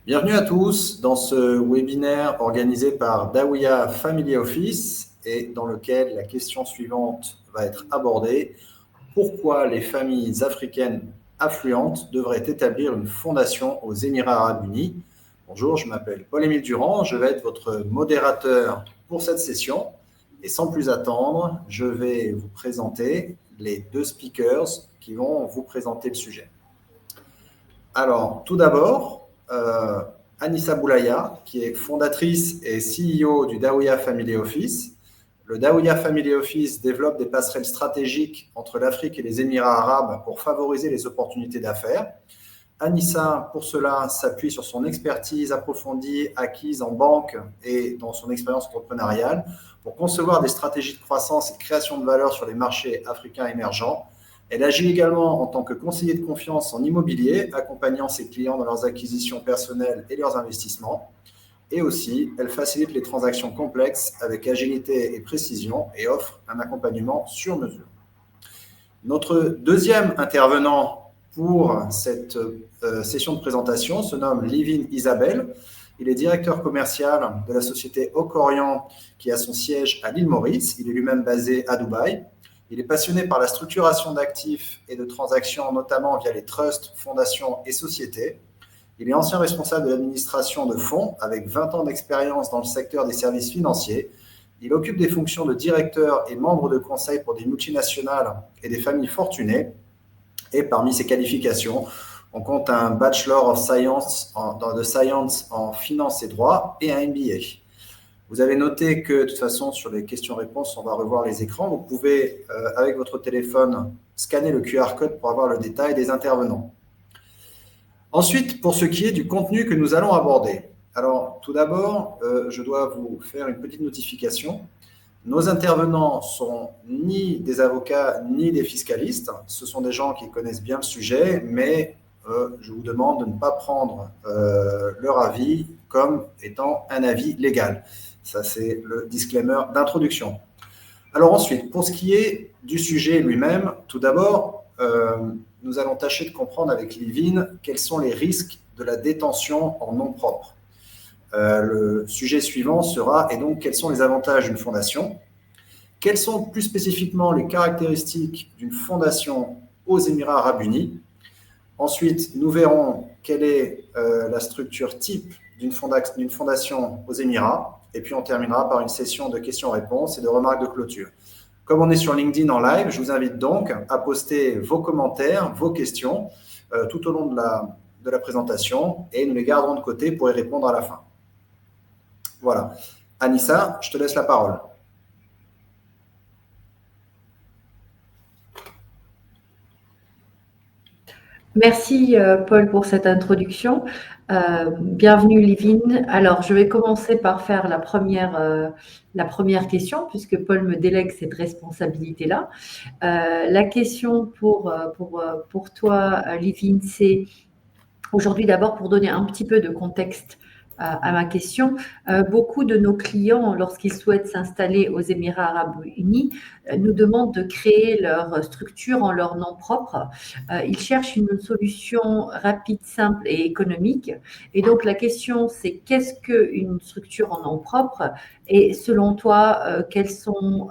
Bienvenue à tous dans ce webinaire organisé par Dawiya Family Office et dans lequel la question suivante va être abordée. Pourquoi les familles africaines affluentes devraient établir une fondation aux Émirats arabes unis? Bonjour, je m'appelle Paul-Émile Durand, je vais être votre modérateur pour cette session. Et sans plus attendre, je vais vous présenter les deux speakers qui vont vous présenter le sujet. Alors, tout d'abord, Anissa Boulaya, qui est fondatrice et CEO du Dawiya Family Office. Le Dawiya Family Office développe des passerelles stratégiques entre l'Afrique et les Émirats arabes pour favoriser les opportunités d'affaires. Anissa, pour cela, s'appuie sur son expertise approfondie acquise en banque et dans son expérience entrepreneuriale pour concevoir des stratégies de croissance et de création de valeur sur les marchés africains émergents. Elle agit également en tant que conseiller de confiance en immobilier, accompagnant ses clients dans leurs acquisitions personnelles et leurs investissements. Et aussi, elle facilite les transactions complexes avec agilité et précision et offre un accompagnement sur mesure. Notre deuxième intervenant pour cette session de présentation se nomme Livin Isabelle. Il est directeur commercial de la société Ocorian qui a son siège à l'île Maurice. Il est lui-même basé à Dubaï. Il est passionné par la structuration d'actifs et de transactions, notamment via les trusts, fondations et sociétés. Il est ancien responsable de l'administration de fonds avec 20 ans d'expérience dans le secteur des services financiers. Il occupe des fonctions de directeur et membre de conseil pour des multinationales et des familles fortunées. Et parmi ses qualifications, on compte un Bachelor of Science en finance et droit et un MBA. Vous avez noté que, de toute façon, sur les questions-réponses, on va revoir les écrans. Vous pouvez, avec votre téléphone, scanner le QR code pour avoir le détail des intervenants. Ensuite, pour ce qui est du contenu que nous allons aborder. Alors, tout d'abord, je dois vous faire une petite notification. Nos intervenants sont ni des avocats ni des fiscalistes. Ce sont des gens qui connaissent bien le sujet, mais je vous demande de ne pas prendre leur avis comme étant un avis légal. Ça, c'est le disclaimer d'introduction. Alors ensuite, pour ce qui est du sujet lui-même, tout d'abord, nous allons tâcher de comprendre avec Livin quels sont les risques de la détention en nom propre. Le sujet suivant sera, et donc, quels sont les avantages d'une fondation? Quelles sont plus spécifiquement les caractéristiques d'une fondation aux Émirats arabes unis? Ensuite, nous verrons quelle est la structure type d'une fondation aux Émirats. Et puis, on terminera par une session de questions-réponses et de remarques de clôture. Comme on est sur LinkedIn en live, je vous invite donc à poster vos commentaires, vos questions tout au long de la présentation et nous les garderons de côté pour y répondre à la fin. Voilà. Anissa, je te laisse la parole. Merci Paul pour cette introduction. Bienvenue Livin. Alors je vais commencer par faire la première question puisque Paul me délègue cette responsabilité-là. La question pour toi Livin, c'est aujourd'hui d'abord pour donner un petit peu de contexte à ma question. Beaucoup de nos clients, lorsqu'ils souhaitent s'installer aux Émirats arabes unis, nous demandent de créer leur structure en leur nom propre. Ils cherchent une solution rapide, simple et économique. Et donc la question, c'est qu'est-ce qu'une structure en nom propre? Et selon toi, quels sont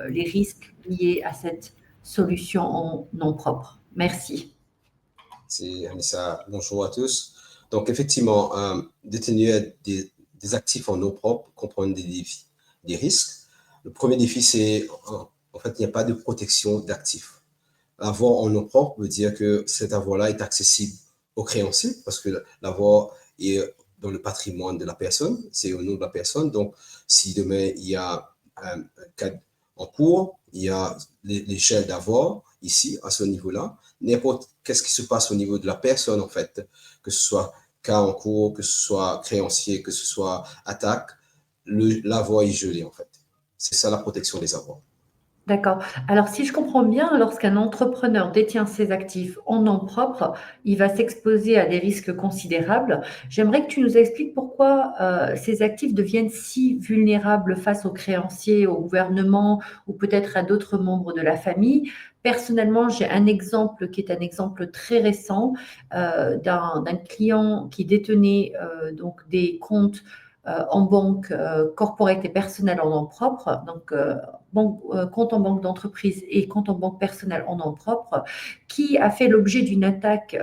les risques liés à cette solution en nom propre? Merci. C'est Anissa, bonjour à tous. Donc, effectivement, détenir des actifs en nom propre comprend des défis, des risques. Le premier défi, c'est en fait, il n'y a pas de protection d'actifs. L'avoir en nom propre veut dire que cet avoir-là est accessible aux créanciers parce que l'avoir est dans le patrimoine de la personne, c'est au nom de la personne. Donc, si demain il y a un cas en cours, il y a l'échelle d'avoir ici, à ce niveau-là, n'importe qu'est-ce qui se passe au niveau de la personne, en fait, que ce soit cas en cours, que ce soit créancier, que ce soit attaque, l'avoir est gelé, en fait. C'est ça la protection des avoirs. D'accord. Alors, si je comprends bien, lorsqu'un entrepreneur détient ses actifs en nom propre, il va s'exposer à des risques considérables. J'aimerais que tu nous expliques pourquoi ces actifs deviennent si vulnérables face aux créanciers, au gouvernement ou peut-être à d'autres membres de la famille. Personnellement, j'ai un exemple qui est un exemple très récent d'un client qui détenait donc des comptes en banque corporate et personnelle en nom propre, donc compte en banque d'entreprise et compte en banque personnelle en nom propre, qui a fait l'objet d'une attaque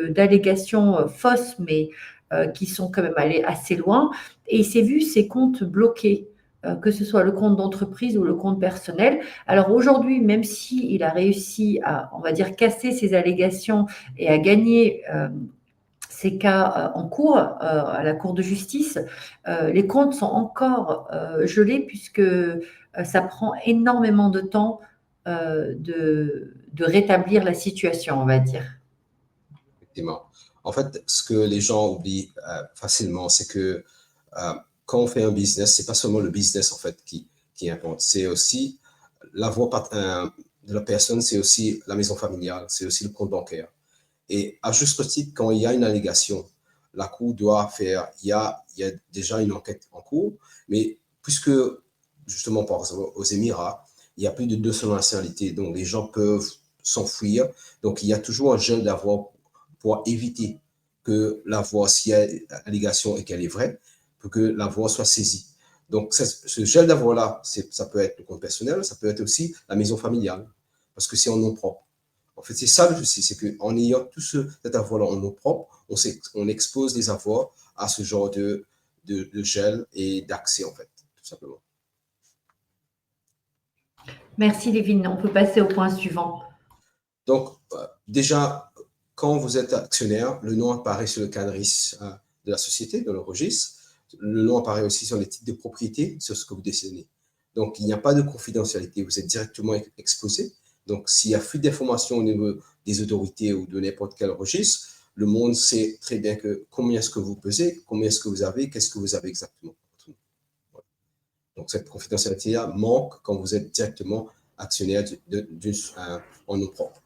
d'allégations fausses, mais qui sont quand même allées assez loin. Et il s'est vu ses comptes bloqués, que ce soit le compte d'entreprise ou le compte personnel. Alors aujourd'hui, même s'il a réussi à, on va dire, casser ces allégations et à gagner ces cas en cours à la Cour de justice, les comptes sont encore gelés puisque ça prend énormément de temps de rétablir la situation, on va dire. Effectivement. En fait, ce que les gens oublient facilement, c'est que quand on fait un business, c'est pas seulement le business en fait qui importe, c'est aussi la voix de la personne, c'est aussi la maison familiale, c'est aussi le compte bancaire. Et à juste titre, quand il y a une allégation, la Cour doit faire, il y a déjà une enquête en cours, mais puisque, justement, par exemple, aux Émirats, il y a plus de 200 nationalités, donc les gens peuvent s'enfuir. Donc, il y a toujours un gel d'avoir pour éviter que la voix, s'il y a allégation et qu'elle est vraie, pour que la voix soit saisie. Donc, ce gel d'avoir-là, ça peut être le compte personnel, ça peut être aussi la maison familiale, parce que c'est en nom propre. En fait, c'est ça le souci, c'est qu'en ayant tout cet avoir-là en nom propre, on expose les avoirs à ce genre de gel et d'accès, en fait, tout simplement. Merci Lévine, on peut passer au point suivant. Donc, déjà, quand vous êtes actionnaire, le nom apparaît sur le CANRIS de la société, dans le registre. Le nom apparaît aussi sur les titres de propriété, sur ce que vous détenez. Donc, il n'y a pas de confidentialité, vous êtes directement exposé. Donc, s'il y a fuite d'informations au niveau des autorités ou de n'importe quel registre, le monde sait très bien combien est-ce que vous pesez, combien est-ce que vous avez, qu'est-ce que vous avez exactement. Donc, cette confidentialité-là manque quand vous êtes directement actionnaire en nom propre.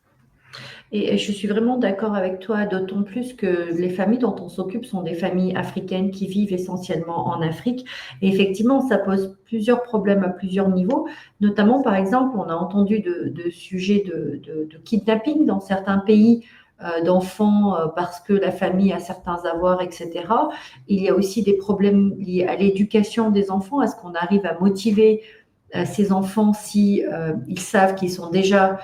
Et je suis vraiment d'accord avec toi, d'autant plus que les familles dont on s'occupe sont des familles africaines qui vivent essentiellement en Afrique. Et effectivement, ça pose plusieurs problèmes à plusieurs niveaux. Notamment, par exemple, on a entendu de sujets de kidnapping dans certains pays d'enfants parce que la famille a certains avoirs, etc. Il y a aussi des problèmes liés à l'éducation des enfants. Est-ce qu'on arrive à motiver ces enfants si ils savent qu'ils sont déjà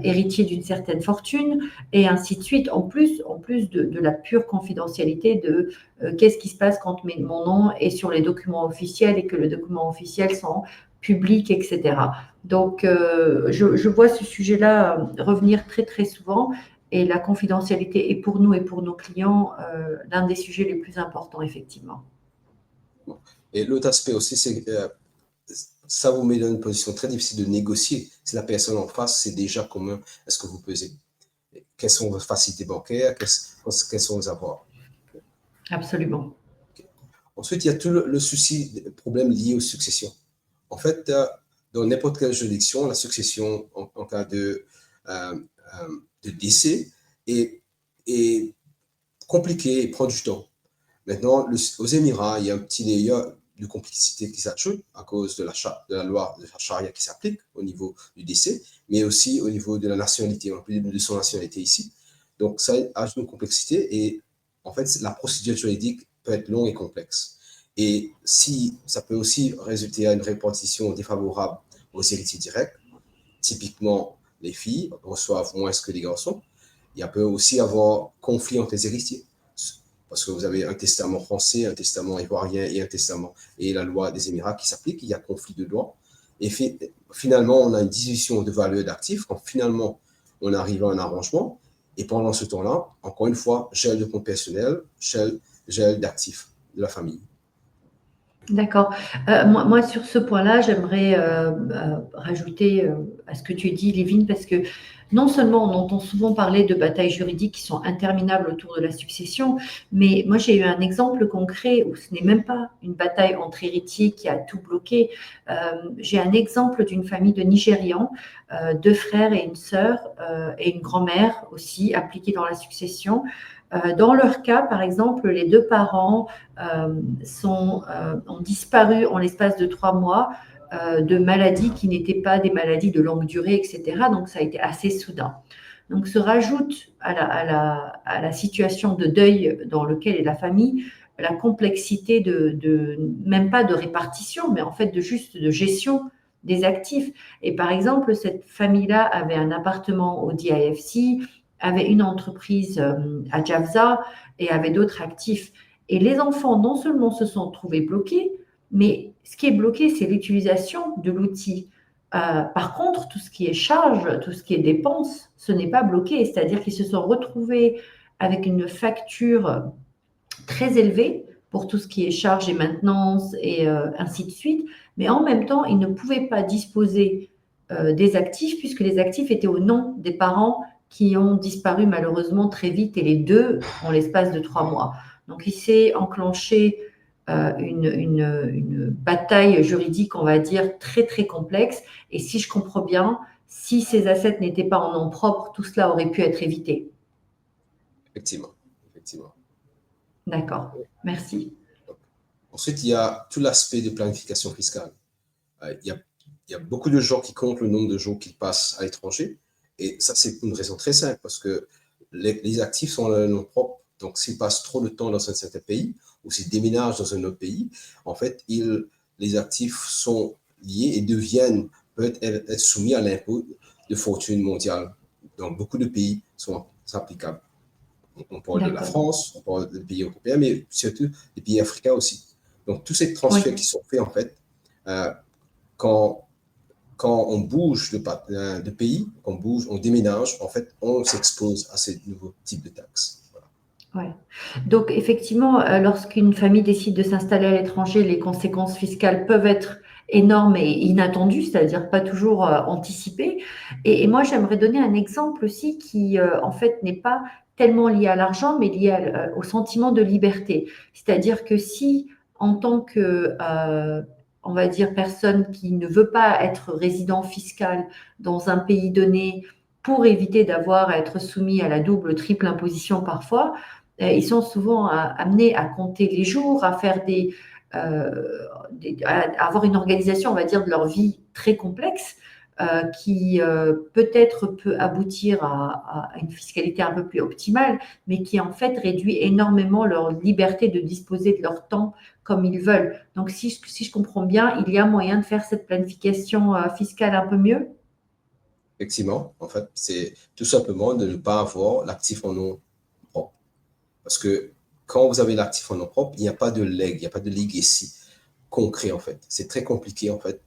héritiers d'une certaine fortune, et ainsi de suite, en plus de la pure confidentialité de qu'est-ce qui se passe quand mon nom est sur les documents officiels et que les documents officiels sont publics, etc. Donc, je vois ce sujet-là revenir très, très souvent, et la confidentialité est pour nous et pour nos clients l'un des sujets les plus importants, effectivement. Et l'autre aspect aussi, c'est que ça vous met dans une position très difficile de négocier. Si la personne en face sait déjà combien est-ce que vous pesez, quelles sont vos facilités bancaires, quels sont vos avoirs. Absolument. Okay. Ensuite, il y a tout le souci, le problème lié aux successions. En fait, dans n'importe quelle juridiction, la succession en cas de décès est compliquée et prend du temps. Maintenant, aux Émirats, il y a un petit layer de complexité qui s'ajoute à cause de la loi de la charia qui s'applique au niveau du décès, mais aussi au niveau de la nationalité, on peut de son nationalité ici. Donc, ça ajoute une complexité et en fait, la procédure juridique peut être longue et complexe. Et si ça peut aussi résulter à une répartition défavorable aux héritiers directs, typiquement les filles reçoivent moins que les garçons, il peut aussi avoir conflit entre les héritiers. Parce que vous avez un testament français, un testament ivoirien et un testament et la loi des Émirats qui s'applique, il y a conflit de droit. Et finalement, on a une diminution de valeur d'actifs quand finalement on arrive à un arrangement. Et pendant ce temps-là, encore une fois, gel de compte personnel, gel d'actifs de la famille. D'accord. Moi, sur ce point-là, j'aimerais rajouter à ce que tu dis, Lévine, parce que non seulement on entend souvent parler de batailles juridiques qui sont interminables autour de la succession, mais moi j'ai eu un exemple concret où ce n'est même pas une bataille entre héritiers qui a tout bloqué. J'ai un exemple d'une famille de Nigérians, 2 frères et une sœur et une grand-mère aussi impliqués dans la succession. Dans leur cas, par exemple, les 2 parents ont disparu en l'espace de 3 mois de maladies qui n'étaient pas des maladies de longue durée, etc. Donc, ça a été assez soudain. Donc, se rajoute à la situation de deuil dans laquelle est la famille la complexité même pas de répartition, mais en fait juste de gestion des actifs. Et par exemple, cette famille-là avait un appartement au DIFC, avait une entreprise à Javza et avait d'autres actifs. Et les enfants, non seulement se sont trouvés bloqués, mais ce qui est bloqué, c'est l'utilisation de l'outil. Par contre, tout ce qui est charge, tout ce qui est dépenses, ce n'est pas bloqué. C'est-à-dire qu'ils se sont retrouvés avec une facture très élevée pour tout ce qui est charge et maintenance et ainsi de suite. Mais en même temps, ils ne pouvaient pas disposer des actifs puisque les actifs étaient au nom des parents qui ont disparu malheureusement très vite et les 2 en l'espace de 3 mois. Donc, il s'est enclenché une bataille juridique, on va dire, très, très complexe. Et si je comprends bien, si ces assets n'étaient pas en nom propre, tout cela aurait pu être évité. Effectivement, effectivement. D'accord, merci. Ensuite, il y a tout l'aspect de planification fiscale. Il y a beaucoup de gens qui comptent le nombre de jours qu'ils passent à l'étranger. Et ça, c'est une raison très simple, parce que les actifs sont à leur nom propre. Donc, s'ils passent trop de temps dans un certain pays, ou s'ils déménagent dans un autre pays, en fait, les actifs sont liés et peuvent être soumis à l'impôt de fortune mondiale. Donc, beaucoup de pays sont applicables. On parle de la France, on parle des pays européens, mais surtout des pays africains aussi. Donc, tous ces transferts qui sont faits, en fait, quand on bouge de pays, on déménage, en fait, on s'expose à ces nouveaux types de taxes. Ouais. Donc, effectivement, lorsqu'une famille décide de s'installer à l'étranger, les conséquences fiscales peuvent être énormes et inattendues, c'est-à-dire pas toujours anticipées. Et moi, j'aimerais donner un exemple aussi qui, en fait, n'est pas tellement lié à l'argent, mais lié au sentiment de liberté. C'est-à-dire que si, en tant que, on va dire, personne qui ne veut pas être résident fiscal dans un pays donné pour éviter d'avoir à être soumis à la double, triple imposition parfois, ils sont souvent amenés à compter les jours, à faire à avoir une organisation, on va dire, de leur vie très complexe, qui peut-être peut aboutir à une fiscalité un peu plus optimale, mais qui en fait réduit énormément leur liberté de disposer de leur temps comme ils veulent. Donc, si je comprends bien, il y a moyen de faire cette planification fiscale un peu mieux? Effectivement, en fait, c'est tout simplement de ne pas avoir l'actif en nom propre. Parce que quand vous avez l'actif en nom propre, il n'y a pas de legs, il n'y a pas de legacy concret, en fait. C'est très compliqué, en fait,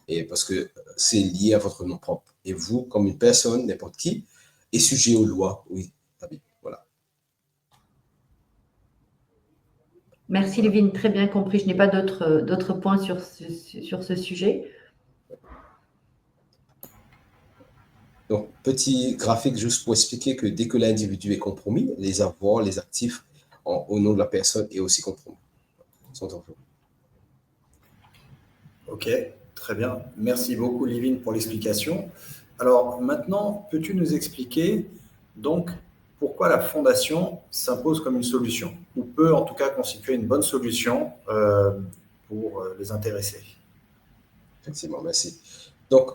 et parce que c'est lié à votre nom propre. Et vous, comme une personne, n'importe qui, est sujet aux lois. Oui, voilà. Merci, Lévine, très bien compris. Je n'ai pas d'autres points sur ce sujet. Donc, petit graphique juste pour expliquer que dès que l'individu est compromis, les avoirs, les actifs au nom de la personne est aussi compromis. Ok, très bien. Merci beaucoup, Livine, pour l'explication. Alors maintenant, peux-tu nous expliquer donc pourquoi la fondation s'impose comme une solution, ou peut en tout cas constituer une bonne solution pour les intéressés? Effectivement, merci. Donc,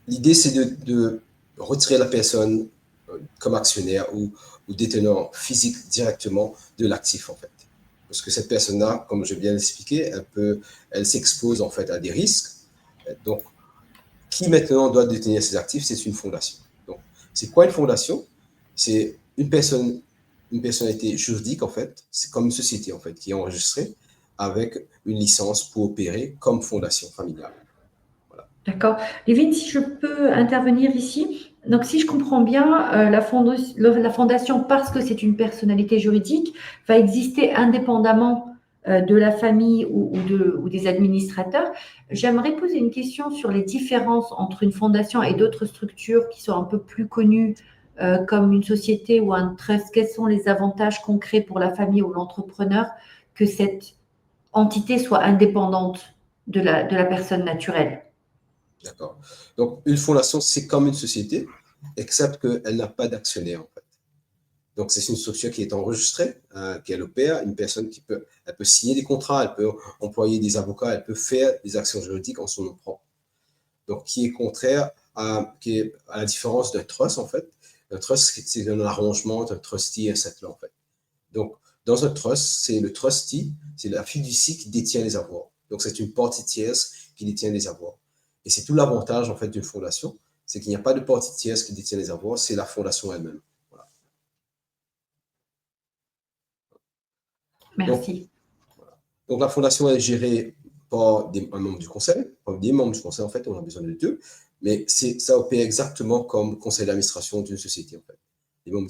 l'idée, c'est de retirer la personne comme actionnaire ou détenant physique directement de l'actif, en fait. Parce que cette personne-là, comme je viens d'expliquer, elle s'expose en fait à des risques. Donc, qui maintenant doit détenir ces actifs? C'est une fondation. Donc, c'est quoi une fondation? C'est une personnalité juridique, en fait. C'est comme une société, en fait, qui est enregistrée avec une licence pour opérer comme fondation familiale. Voilà. D'accord. Lévine, si je peux intervenir ici. Donc, si je comprends bien, la fondation, parce que c'est une personnalité juridique, va exister indépendamment de la famille ou des administrateurs. J'aimerais poser une question sur les différences entre une fondation et d'autres structures qui sont un peu plus connues, comme une société ou un trust. Quels sont les avantages concrets pour la famille ou l'entrepreneur que cette entité soit indépendante de la personne naturelle? D'accord. Donc, une fondation, c'est comme une société, except qu'elle n'a pas d'actionnaire, en fait. Donc, c'est une structure qui est enregistrée, qu'elle opère, une personne elle peut signer des contrats, elle peut employer des avocats, elle peut faire des actions juridiques en son nom propre. Donc, qui est contraire qui est à la différence d'un trust, en fait. Un trust, c'est un arrangement d'un trustee et un settler, en fait. Donc, dans un trust, c'est le trustee, c'est la fiducie qui détient les avoirs. Donc, c'est une partie tierce qui détient les avoirs. Et c'est tout l'avantage, en fait, d'une fondation, c'est qu'il n'y a pas de partie tierce qui détient les avoirs, c'est la fondation elle-même. Voilà. Merci. Donc, la fondation est gérée par un membre du conseil. Par des membres du conseil, en fait, on a besoin de deux. Mais ça opère exactement comme conseil d'administration d'une société, en fait. Les membres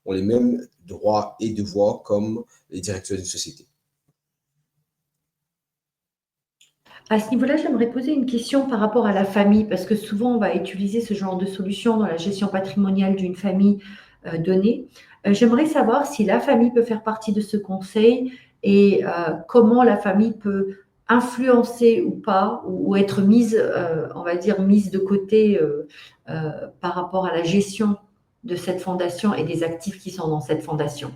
ont les mêmes droits et devoirs comme les directeurs d'une société. À ce niveau-là, j'aimerais poser une question par rapport à la famille, parce que souvent, on va utiliser ce genre de solution dans la gestion patrimoniale d'une famille donnée. J'aimerais savoir si la famille peut faire partie de ce conseil et comment la famille peut influencer ou pas, ou être mise, on va dire, mise de côté par rapport à la gestion de cette fondation et des actifs qui sont dans cette fondation.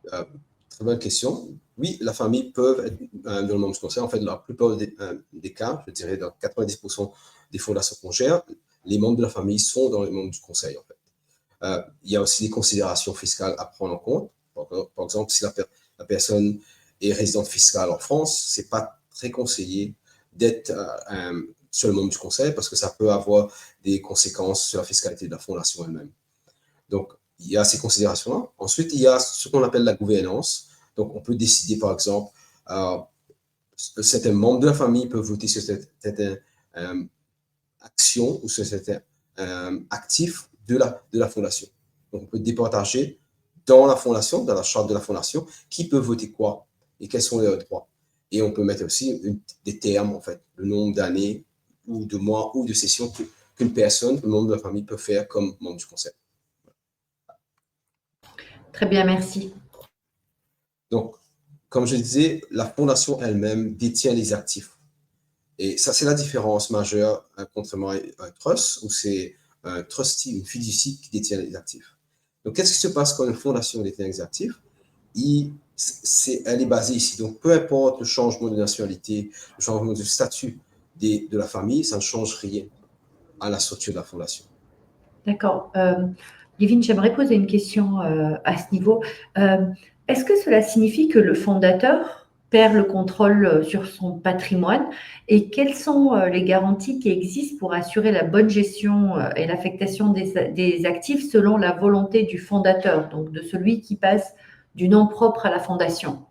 Très bonne question. Oui, la famille peut être dans le membre du conseil. En fait, la plupart des cas, je dirais dans 90% des fondations qu'on gère, les membres de la famille sont dans les membres du conseil, en fait. Il y a aussi des considérations fiscales à prendre en compte. Par exemple, si la personne est résidente fiscale en France, c'est pas très conseillé d'être seul membre du conseil parce que ça peut avoir des conséquences sur la fiscalité de la fondation elle-même. Donc, il y a ces considérations-là. Ensuite, il y a ce qu'on appelle la gouvernance. Donc, on peut décider, par exemple, certains membres de la famille peuvent voter sur certaines actions ou sur certains actifs de la fondation. Donc, on peut départager dans la fondation, dans la charte de la fondation, qui peut voter quoi et quels sont leurs droits. Et on peut mettre aussi des termes, en fait, le nombre d'années ou de mois ou de sessions qu'une personne, un membre de la famille peut faire comme membre du conseil. Très bien, merci. Donc, comme je disais, la fondation elle-même détient les actifs. Et ça, c'est la différence majeure, contrairement à un trust, où c'est un trustee, une fiducie qui détient les actifs. Donc, qu'est-ce qui se passe quand une fondation détient les actifs? Elle est basée ici. Donc, peu importe le changement de nationalité, le changement de statut de la famille, ça ne change rien à la structure de la fondation. D'accord. Livine, j'aimerais poser une question à ce niveau. Est-ce que cela signifie que le fondateur perd le contrôle sur son patrimoine et quelles sont les garanties qui existent pour assurer la bonne gestion et l'affectation des actifs selon la volonté du fondateur, donc de celui qui passe du nom propre à la fondation?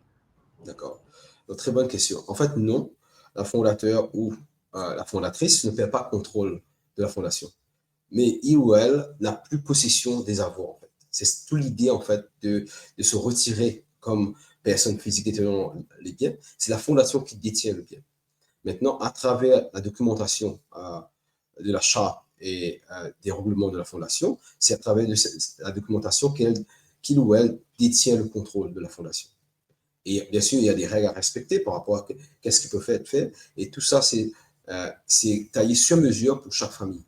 D'accord. Donc, très bonne question. En fait, non, la fondateur ou la fondatrice ne perd pas contrôle de la fondation. Mais il ou elle n'a plus possession des avoirs, en fait. C'est toute l'idée, en fait, de se retirer comme personne physique détenant les biens. C'est la fondation qui détient le bien. Maintenant, à travers la documentation de la charte et des règlements de la fondation, c'est à travers la documentation qu'il ou elle détient le contrôle de la fondation. Et bien sûr, il y a des règles à respecter par rapport à qu'est-ce qui peut être fait. Et tout ça, c'est taillé sur mesure pour chaque famille.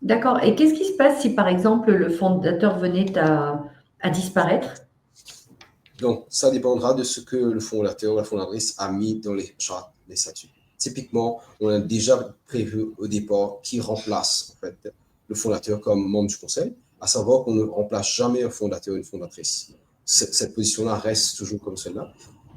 D'accord. Et qu'est-ce qui se passe si, par exemple, le fondateur venait à disparaître? Donc, ça dépendra de ce que le fondateur ou la fondatrice a mis dans les chartes, les statuts. Typiquement, on a déjà prévu au départ qui remplace en fait, le fondateur comme membre du conseil, à savoir qu'on ne remplace jamais un fondateur ou une fondatrice. Cette position-là reste toujours comme celle-là.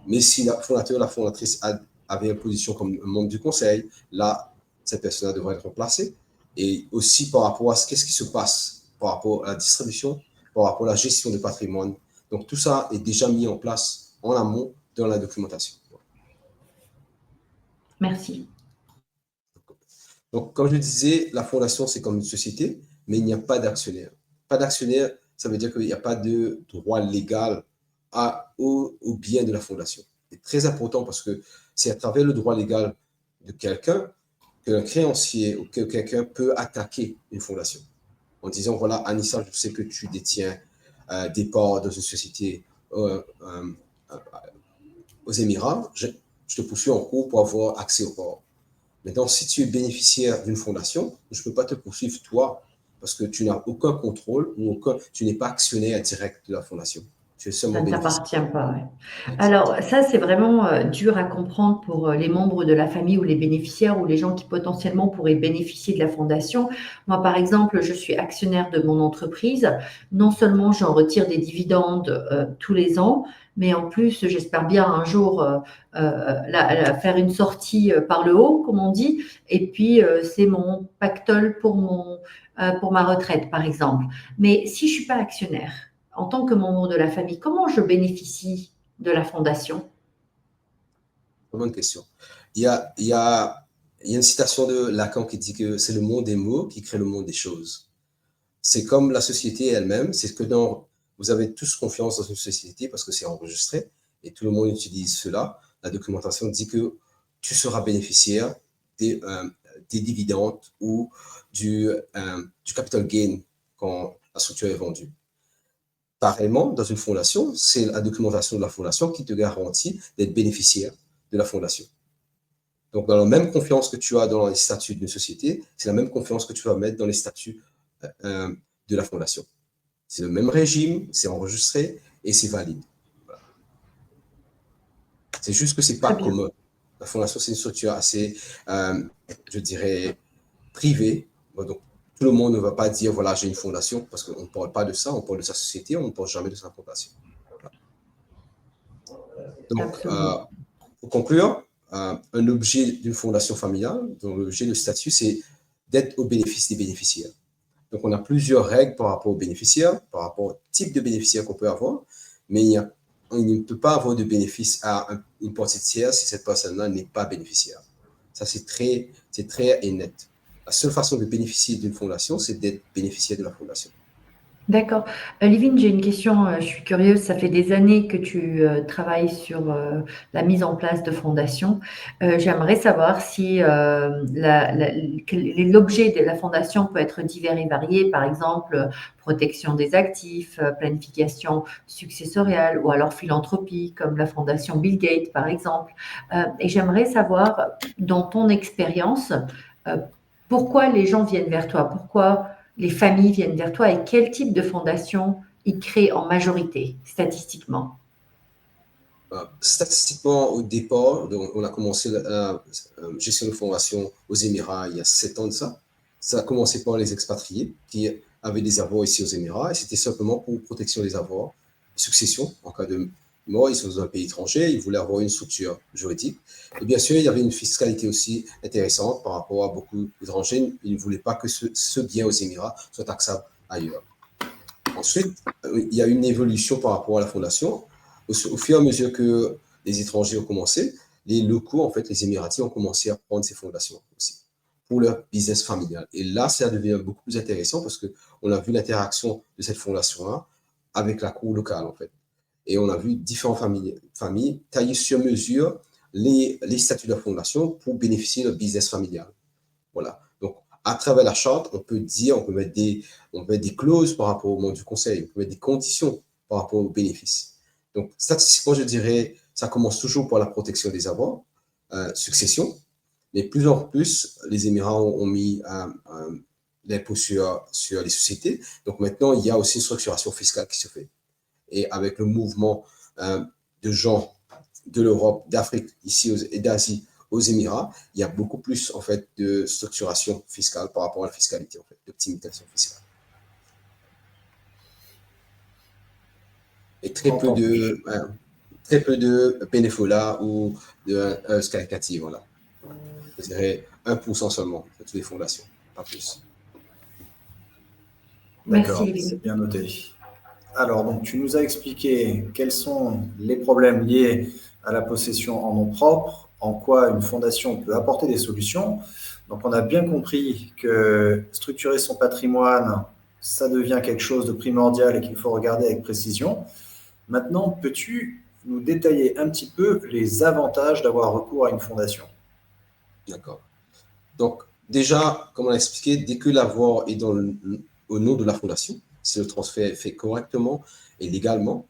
Mais si le fondateur ou la fondatrice avait une position comme membre du conseil, là, cette personne-là devrait être remplacée. Et aussi par rapport à qu'est-ce qui se passe par rapport à la distribution, par rapport à la gestion du patrimoine. Donc, tout ça est déjà mis en place en amont dans la documentation. Merci. Donc, comme je disais, la fondation, c'est comme une société, mais il n'y a pas d'actionnaire. Pas d'actionnaire, ça veut dire qu'il n'y a pas de droit légal au bien de la fondation. C'est très important parce que c'est à travers le droit légal de quelqu'un qu'un créancier ou que quelqu'un peut attaquer une fondation en disant, voilà, Anissa, je sais que tu détiens des parts dans une société aux Émirats, je te poursuis en cours pour avoir accès aux parts. Maintenant, si tu es bénéficiaire d'une fondation, je ne peux pas te poursuivre toi parce que tu n'as aucun contrôle ou tu n'es pas actionnaire direct de la fondation. Tu es Ça seulement ne bénéficiaire. t'appartient pas. Ouais. Alors, ça, c'est vraiment dur à comprendre pour les membres de la famille ou les bénéficiaires ou les gens qui potentiellement pourraient bénéficier de la fondation. Moi, par exemple, je suis actionnaire de mon entreprise. Non seulement j'en retire des dividendes tous les ans, mais en plus, j'espère bien un jour faire une sortie par le haut, comme on dit. Et puis, c'est mon pactole pour ma retraite, par exemple. Mais si je ne suis pas actionnaire, en tant que membre de la famille, comment je bénéficie de la fondation? Bonne question. Il y a une citation de Lacan qui dit que c'est le monde des mots qui crée le monde des choses. C'est comme la société elle-même, c'est que vous avez tous confiance dans une société parce que c'est enregistré et tout le monde utilise cela. La documentation dit que tu seras bénéficiaire des dividendes ou du capital gain quand la structure est vendue. Pareillement, dans une fondation, c'est la documentation de la fondation qui te garantit d'être bénéficiaire de la fondation. Donc, dans la même confiance que tu as dans les statuts d'une société, c'est la même confiance que tu vas mettre dans les statuts de la fondation. C'est le même régime, c'est enregistré et c'est valide. Voilà. C'est juste que c'est pas commun. La fondation, c'est une structure assez, je dirais, privée. Donc, tout le monde ne va pas dire, voilà, j'ai une fondation, parce qu'on ne parle pas de ça, on parle de sa société, on ne parle jamais de sa fondation. Voilà. Donc, pour conclure, un objet d'une fondation familiale, dont l'objet, le statut, c'est d'être au bénéfice des bénéficiaires. Donc, on a plusieurs règles par rapport aux bénéficiaires, par rapport au type de bénéficiaire qu'on peut avoir, mais on ne peut pas avoir de bénéfice à une partie tierce si cette personne-là n'est pas bénéficiaire. Ça, c'est très et net. La seule façon de bénéficier d'une fondation, c'est d'être bénéficiaire de la fondation. D'accord. Livine, j'ai une question, je suis curieuse. Ça fait des années que tu travailles sur la mise en place de fondations. J'aimerais savoir si l'objet de la fondation peut être divers et varié, par exemple, protection des actifs, planification successoriale ou alors philanthropie, comme la fondation Bill Gates, par exemple. Et j'aimerais savoir, dans ton expérience, pourquoi les gens viennent vers toi? Pourquoi les familles viennent vers toi et quel type de fondation ils créent en majorité, statistiquement? Statistiquement, au départ, donc, on a commencé la gestion de fondation aux Émirats il y a 7 ans de ça. Ça a commencé par les expatriés qui avaient des avoirs ici aux Émirats et c'était simplement pour protection des avoirs, succession en cas de mort, ils sont dans un pays étranger, ils voulaient avoir une structure juridique. Et bien sûr, il y avait une fiscalité aussi intéressante par rapport à beaucoup d'étrangers. Ils ne voulaient pas que ce bien aux Émirats soit taxable ailleurs. Ensuite, il y a une évolution par rapport à la fondation. Au fur et à mesure que les étrangers ont commencé, les locaux, en fait, les Émiratis ont commencé à prendre ces fondations aussi pour leur business familial. Et là, ça devient beaucoup plus intéressant parce qu'on a vu l'interaction de cette fondation-là avec la cour locale, en fait. Et on a vu différentes familles tailler sur mesure les statuts de la fondation pour bénéficier de leur business familial. Voilà. Donc, à travers la charte, on peut mettre des clauses par rapport au monde du conseil, on peut mettre des conditions par rapport aux bénéfices. Donc, statistiquement, je dirais, ça commence toujours par la protection des avoirs, succession, mais plus en plus, les Émirats ont mis l'impôt sur les sociétés. Donc, maintenant, il y a aussi une structuration fiscale qui se fait. Et avec le mouvement de gens de l'Europe, d'Afrique, ici et d'Asie aux Émirats, il y a beaucoup plus en fait de structuration fiscale par rapport à la fiscalité, en fait, d'optimisation fiscale. Et très peu de bénévolat ou de qualificatif, voilà. Je dirais 1% seulement de toutes les fondations, pas plus. D'accord, Merci. c'est bien noté. Alors, donc, tu nous as expliqué quels sont les problèmes liés à la possession en nom propre, en quoi une fondation peut apporter des solutions. Donc, on a bien compris que structurer son patrimoine, ça devient quelque chose de primordial et qu'il faut regarder avec précision. Maintenant, peux-tu nous détailler un petit peu les avantages d'avoir recours à une fondation? D'accord. Donc, déjà, comme on l'a expliqué, dès que l'avoir est au nom de la fondation, si le transfert est fait correctement et légalement,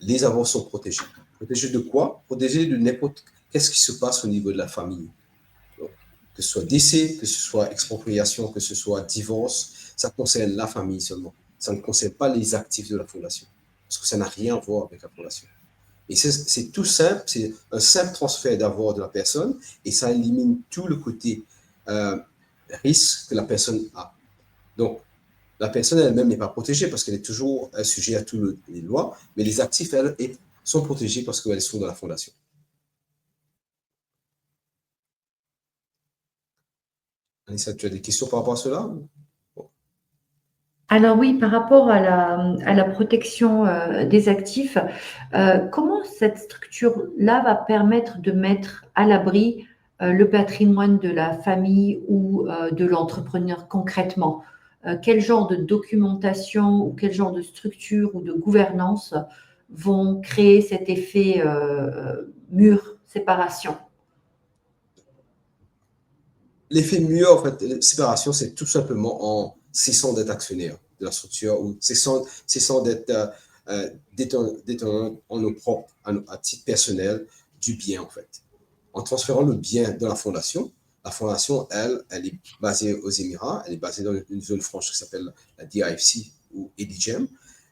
les avoirs sont protégés. Protégés de quoi? Protégés de n'importe qu'est-ce qui se passe au niveau de la famille. Donc, que ce soit décès, que ce soit expropriation, que ce soit divorce, ça concerne la famille seulement. Ça ne concerne pas les actifs de la fondation. Parce que ça n'a rien à voir avec la fondation. Et c'est tout simple, c'est un simple transfert d'avoir de la personne et ça élimine tout le côté risque que la personne a. Donc, la personne elle-même n'est pas protégée parce qu'elle est toujours sujet à toutes les lois, mais les actifs, elles, sont protégés parce qu'elles sont dans la fondation. Anissa, tu as des questions par rapport à cela? Alors oui, par rapport à la protection des actifs, comment cette structure-là va permettre de mettre à l'abri le patrimoine de la famille ou de l'entrepreneur concrètement? Quel genre de documentation ou quel genre de structure ou de gouvernance vont créer cet effet mur, séparation? L'effet mur, en fait, la séparation, c'est tout simplement en cessant d'être actionnaire de la structure ou cessant d'être détenant en nos propres, à titre personnel, du bien, en fait. En transférant le bien de la fondation, elle est basée aux Émirats, elle est basée dans une zone franche qui s'appelle la DIFC ou EDGM,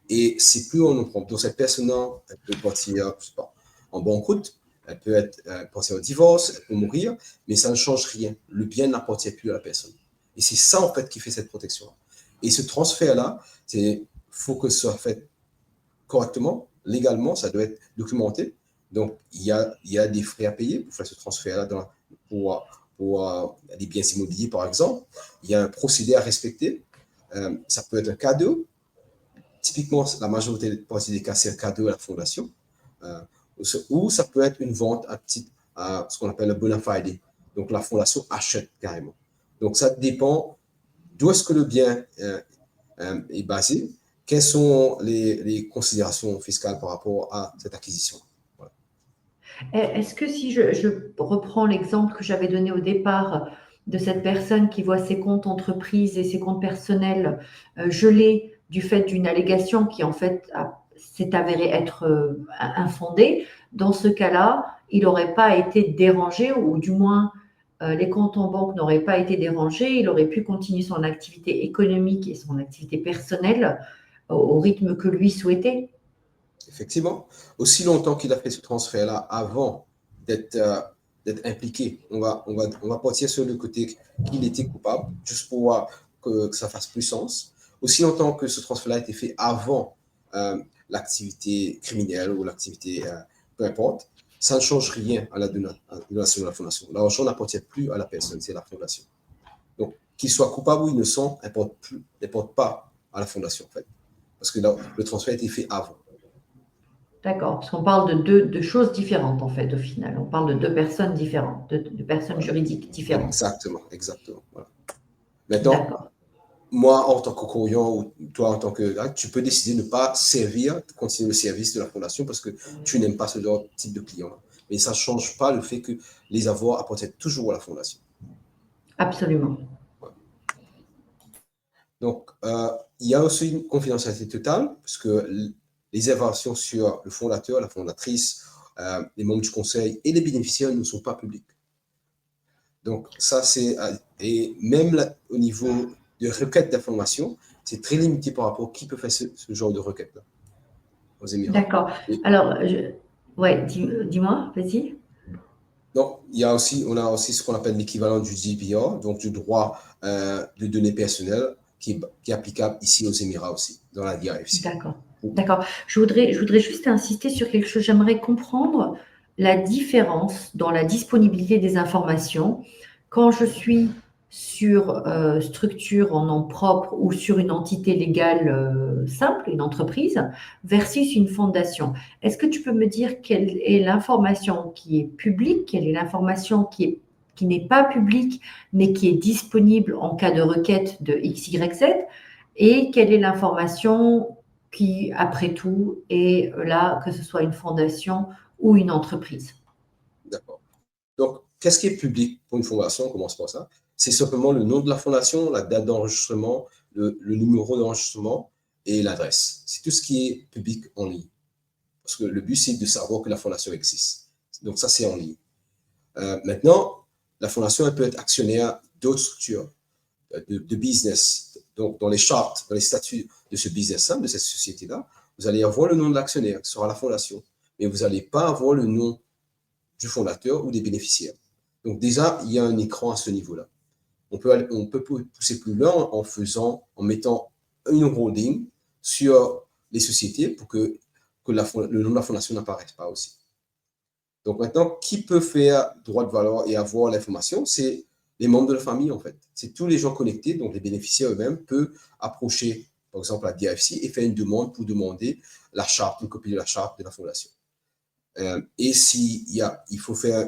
et c'est plus en nos propres. Donc, cette personne-là, elle peut partir, je sais pas, en banqueroute, elle peut être penser au divorce, elle peut mourir, mais ça ne change rien. Le bien n'appartient plus à la personne. Et c'est ça, en fait, qui fait cette protection. Et ce transfert-là, il faut que ce soit fait correctement, légalement, ça doit être documenté. Donc, il y a des frais à payer pour faire ce transfert-là pour des biens immobiliers, par exemple. Il y a un procédé à respecter. Ça peut être un cadeau. Typiquement, la majorité des cas, c'est un cadeau à la fondation. Ou ça peut être une vente à ce qu'on appelle le bona fide. Donc, la fondation achète carrément. Donc, ça dépend d'où est-ce que le bien est basé, quelles sont les considérations fiscales par rapport à cette acquisition. Voilà. Est-ce que si je reprends l'exemple que j'avais donné au départ de cette personne qui voit ses comptes entreprises et ses comptes personnels gelés du fait d'une allégation qui en fait s'est avérée être infondée, dans ce cas-là, il n'aurait pas été dérangé ou du moins les comptes en banque n'auraient pas été dérangés, il aurait pu continuer son activité économique et son activité personnelle au rythme que lui souhaitait. Effectivement, aussi longtemps qu'il a fait ce transfert-là avant d'être impliqué, on va partir sur le côté qu'il était coupable, juste pour voir que ça fasse plus sens. Aussi longtemps que ce transfert-là a été fait avant l'activité criminelle ou l'activité, peu importe, ça ne change rien à la donation de la fondation. L'argent n'appartient plus à la personne, c'est la fondation. Donc, qu'il soit coupable ou innocent, n'importe pas à la fondation, en fait. Parce que là, le transfert a été fait avant. D'accord, parce qu'on parle de choses différentes en fait au final. On parle de deux personnes différentes, de personnes juridiques différentes. Exactement. Voilà. Maintenant, moi en tant que croyant ou toi en tant que tu peux décider de ne pas continuer le service de la fondation parce que tu n'aimes pas ce type de client. Mais ça ne change pas le fait que les avoirs appartiennent toujours à la fondation. Absolument. Voilà. Donc, il y a aussi une confidentialité totale parce que les informations sur le fondateur, la fondatrice, les membres du conseil et les bénéficiaires ne sont pas publics. Donc, ça, et même là, au niveau de requête d'information, c'est très limité par rapport à qui peut faire ce genre de requête-là aux Émirats. D'accord. Alors, ouais, dis-moi, vas-y. Donc, on a aussi ce qu'on appelle l'équivalent du GDPR, donc du droit de données personnelles, qui est applicable ici aux Émirats aussi, dans la DIFC. D'accord. Je voudrais juste insister sur quelque chose. J'aimerais comprendre la différence dans la disponibilité des informations quand je suis sur structure en nom propre ou sur une entité légale simple, une entreprise, versus une fondation. Est-ce que tu peux me dire quelle est l'information qui est publique, quelle est l'information qui n'est pas publique, mais qui est disponible en cas de requête de XYZ, et quelle est l'information qui, après tout, est là, que ce soit une fondation ou une entreprise. D'accord. Donc, qu'est-ce qui est public pour une fondation? On commence par ça. C'est simplement le nom de la fondation, la date d'enregistrement, le numéro d'enregistrement et l'adresse. C'est tout ce qui est public en ligne. Parce que le but, c'est de savoir que la fondation existe. Donc, ça, c'est en ligne. Maintenant, la fondation, elle peut être actionnaire d'autres structures de business. Donc, dans les chartes, dans les statuts de ce business-là, de cette société-là, vous allez avoir le nom de l'actionnaire, qui sera la fondation. Mais vous n'allez pas avoir le nom du fondateur ou des bénéficiaires. Donc, déjà, il y a un écran à ce niveau-là. On peut pousser plus loin en mettant une holding sur les sociétés pour que le nom de la fondation n'apparaisse pas aussi. Donc maintenant, qui peut faire droit de valeur et avoir l'information? C'est les membres de la famille, en fait. C'est tous les gens connectés, donc les bénéficiaires eux-mêmes peuvent approcher, par exemple, la DIFC et faire une demande pour demander la charte, une copie de la charte de la fondation. Et il faut faire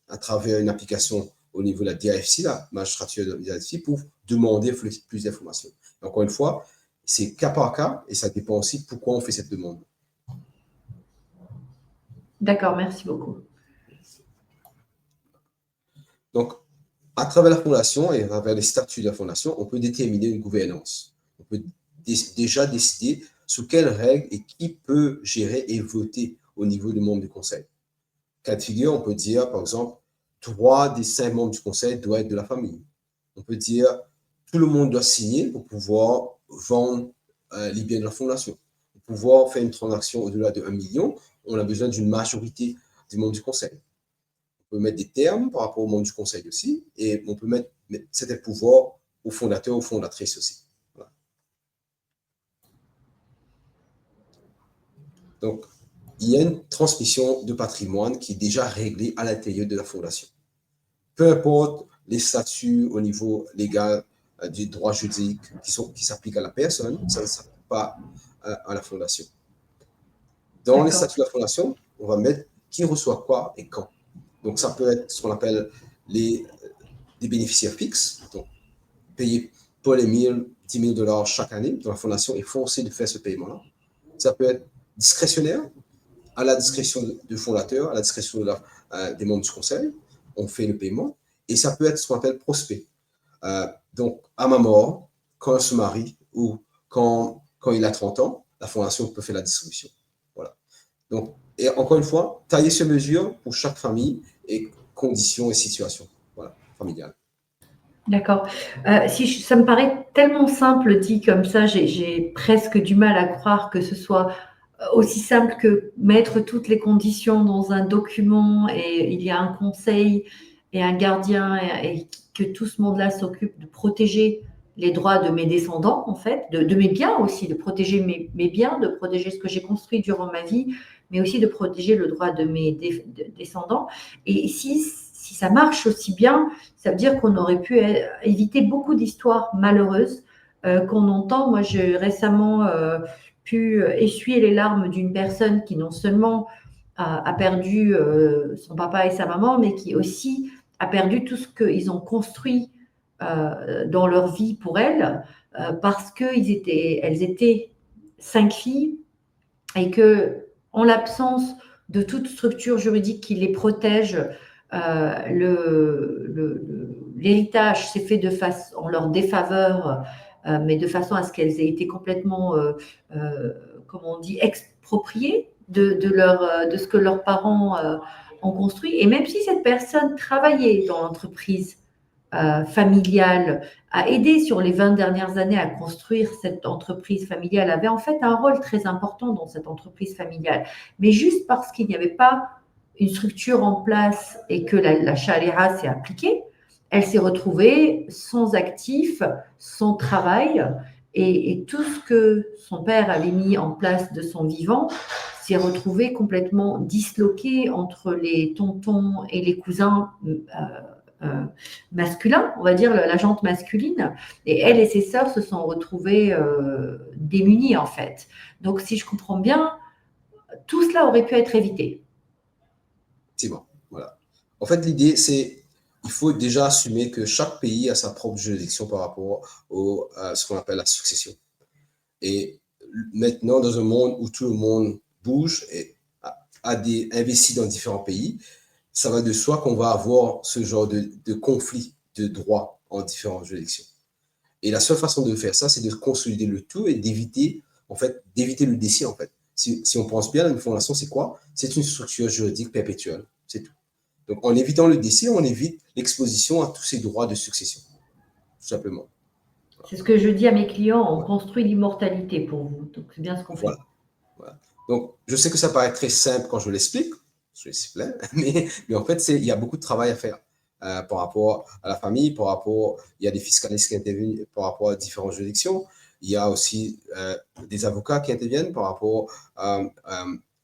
à travers une application au niveau de la DIFC, la magistrature de la DIFC, pour demander plus d'informations. Encore une fois, c'est cas par cas et ça dépend aussi pourquoi on fait cette demande. D'accord, merci beaucoup. Donc, à travers la fondation et à travers les statuts de la fondation, on peut déterminer une gouvernance. On peut déjà décider sous quelles règles et qui peut gérer et voter au niveau du membre du conseil. Cas de figure, on peut dire, par exemple, 3 des 5 membres du conseil doivent être de la famille. On peut dire, tout le monde doit signer pour pouvoir vendre les biens de la fondation. Pour pouvoir faire une transaction au-delà de 1 million, on a besoin d'une majorité des membres du conseil. On peut mettre des termes par rapport aux membres du conseil aussi, et on peut mettre certains pouvoirs aux fondateurs, aux fondatrices aussi. Voilà. Donc, il y a une transmission de patrimoine qui est déjà réglée à l'intérieur de la fondation. Peu importe les statuts au niveau légal du droit juridique qui s'appliquent à la personne, ça ne s'applique pas à la fondation. Dans les statuts de la fondation, on va mettre qui reçoit quoi et quand. Donc, ça peut être ce qu'on appelle des bénéficiaires fixes, donc payer pour les 10 000 $ chaque année dans la fondation et forcé de faire ce paiement-là. Ça peut être discrétionnaire, à la discrétion du fondateur, à la discrétion des membres du conseil, on fait le paiement. Et ça peut être ce qu'on appelle prospect. Donc, à ma mort, quand on se marie ou quand il a 30 ans, la fondation peut faire la distribution. Voilà. Donc, et encore une fois, tailler sur mesure pour chaque famille et conditions et situations familiales. D'accord. Ça me paraît tellement simple dit comme ça, j'ai presque du mal à croire que ce soit aussi simple que mettre toutes les conditions dans un document et il y a un conseil et un gardien et que tout ce monde-là s'occupe de protéger les droits de mes descendants, en fait, de mes biens aussi, de protéger mes biens, de protéger ce que j'ai construit durant ma vie, mais aussi de protéger le droit de mes descendants. Et si ça marche aussi bien, ça veut dire qu'on aurait pu éviter beaucoup d'histoires malheureuses qu'on entend. Moi, j'ai récemment pu essuyer les larmes d'une personne qui non seulement a perdu son papa et sa maman, mais qui aussi a perdu tout ce qu'ils ont construit dans leur vie pour elle, parce qu'elles étaient 5 filles et que, en l'absence de toute structure juridique qui les protège, l'héritage s'est fait en leur défaveur, mais de façon à ce qu'elles aient été complètement, comment on dit, expropriées de ce que leurs parents ont construit. Et même si cette personne travaillait dans l'entreprise familiale, a aidé sur les 20 dernières années à construire cette entreprise familiale, avait en fait un rôle très important dans cette entreprise familiale. Mais juste parce qu'il n'y avait pas une structure en place et que la charia s'est appliquée, elle s'est retrouvée sans actif, sans travail, et tout ce que son père avait mis en place de son vivant s'est retrouvé complètement disloqué entre les tontons et les cousins masculin, on va dire la jante masculine, et elle et ses sœurs se sont retrouvées démunies en fait. Donc si je comprends bien, tout cela aurait pu être évité. C'est bon, voilà. En fait, l'idée, c'est il faut déjà assumer que chaque pays a sa propre juridiction par rapport à ce qu'on appelle la succession. Et maintenant, dans un monde où tout le monde bouge et investit dans différents pays, ça va de soi qu'on va avoir ce genre de conflit de droits en différentes juridictions. Et la seule façon de faire ça, c'est de consolider le tout et d'éviter le décès, en fait. Si on pense bien, une fondation, c'est quoi? C'est une structure juridique perpétuelle, c'est tout. Donc, en évitant le décès, on évite l'exposition à tous ces droits de succession, tout simplement. C'est ce que je dis à mes clients, on construit l'immortalité pour vous. Donc, c'est bien ce qu'on fait. Voilà. Voilà. Donc, je sais que ça paraît très simple quand je l'explique, je suis plein, mais en fait, il y a beaucoup de travail à faire par rapport à la famille, il y a des fiscalistes qui interviennent par rapport à différentes juridictions, il y a aussi des avocats qui interviennent par rapport à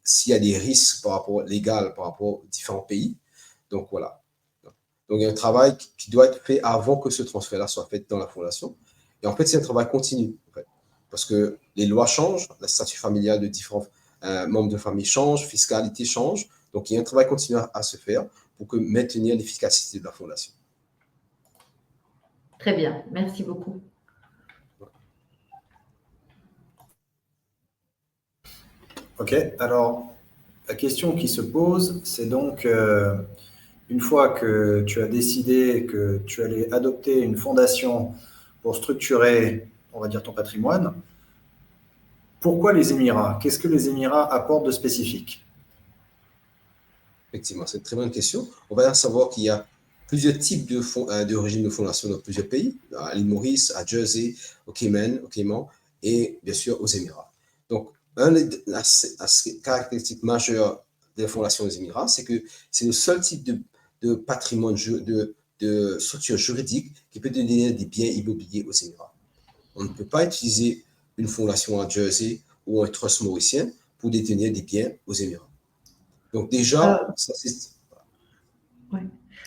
s'il y a des risques par rapport légal, par rapport aux différents pays. Donc, voilà. Donc, il y a un travail qui doit être fait avant que ce transfert-là soit fait dans la fondation. Et en fait, c'est un travail continu, en fait, parce que les lois changent, le statut familial de différents membres de famille change, fiscalité change. Donc, il y a un travail continu à se faire pour maintenir l'efficacité de la fondation. Très bien, merci beaucoup. Ok, alors la question qui se pose, c'est donc, une fois que tu as décidé que tu allais adopter une fondation pour structurer, on va dire, ton patrimoine, pourquoi les Émirats? Qu'est-ce que les Émirats apportent de spécifique? Effectivement, c'est une très bonne question. On va savoir qu'il y a plusieurs types de régimes de fondation dans plusieurs pays, à l'île Maurice, à Jersey, au Cayman et bien sûr aux Émirats. Donc, une des caractéristiques majeures des fondations aux Émirats, c'est que c'est le seul type de patrimoine, de structure juridique qui peut donner des biens immobiliers aux Émirats. On ne peut pas utiliser une fondation à Jersey ou un trust mauricien pour détenir des biens aux Émirats. Donc déjà, ça c'est... Ouais.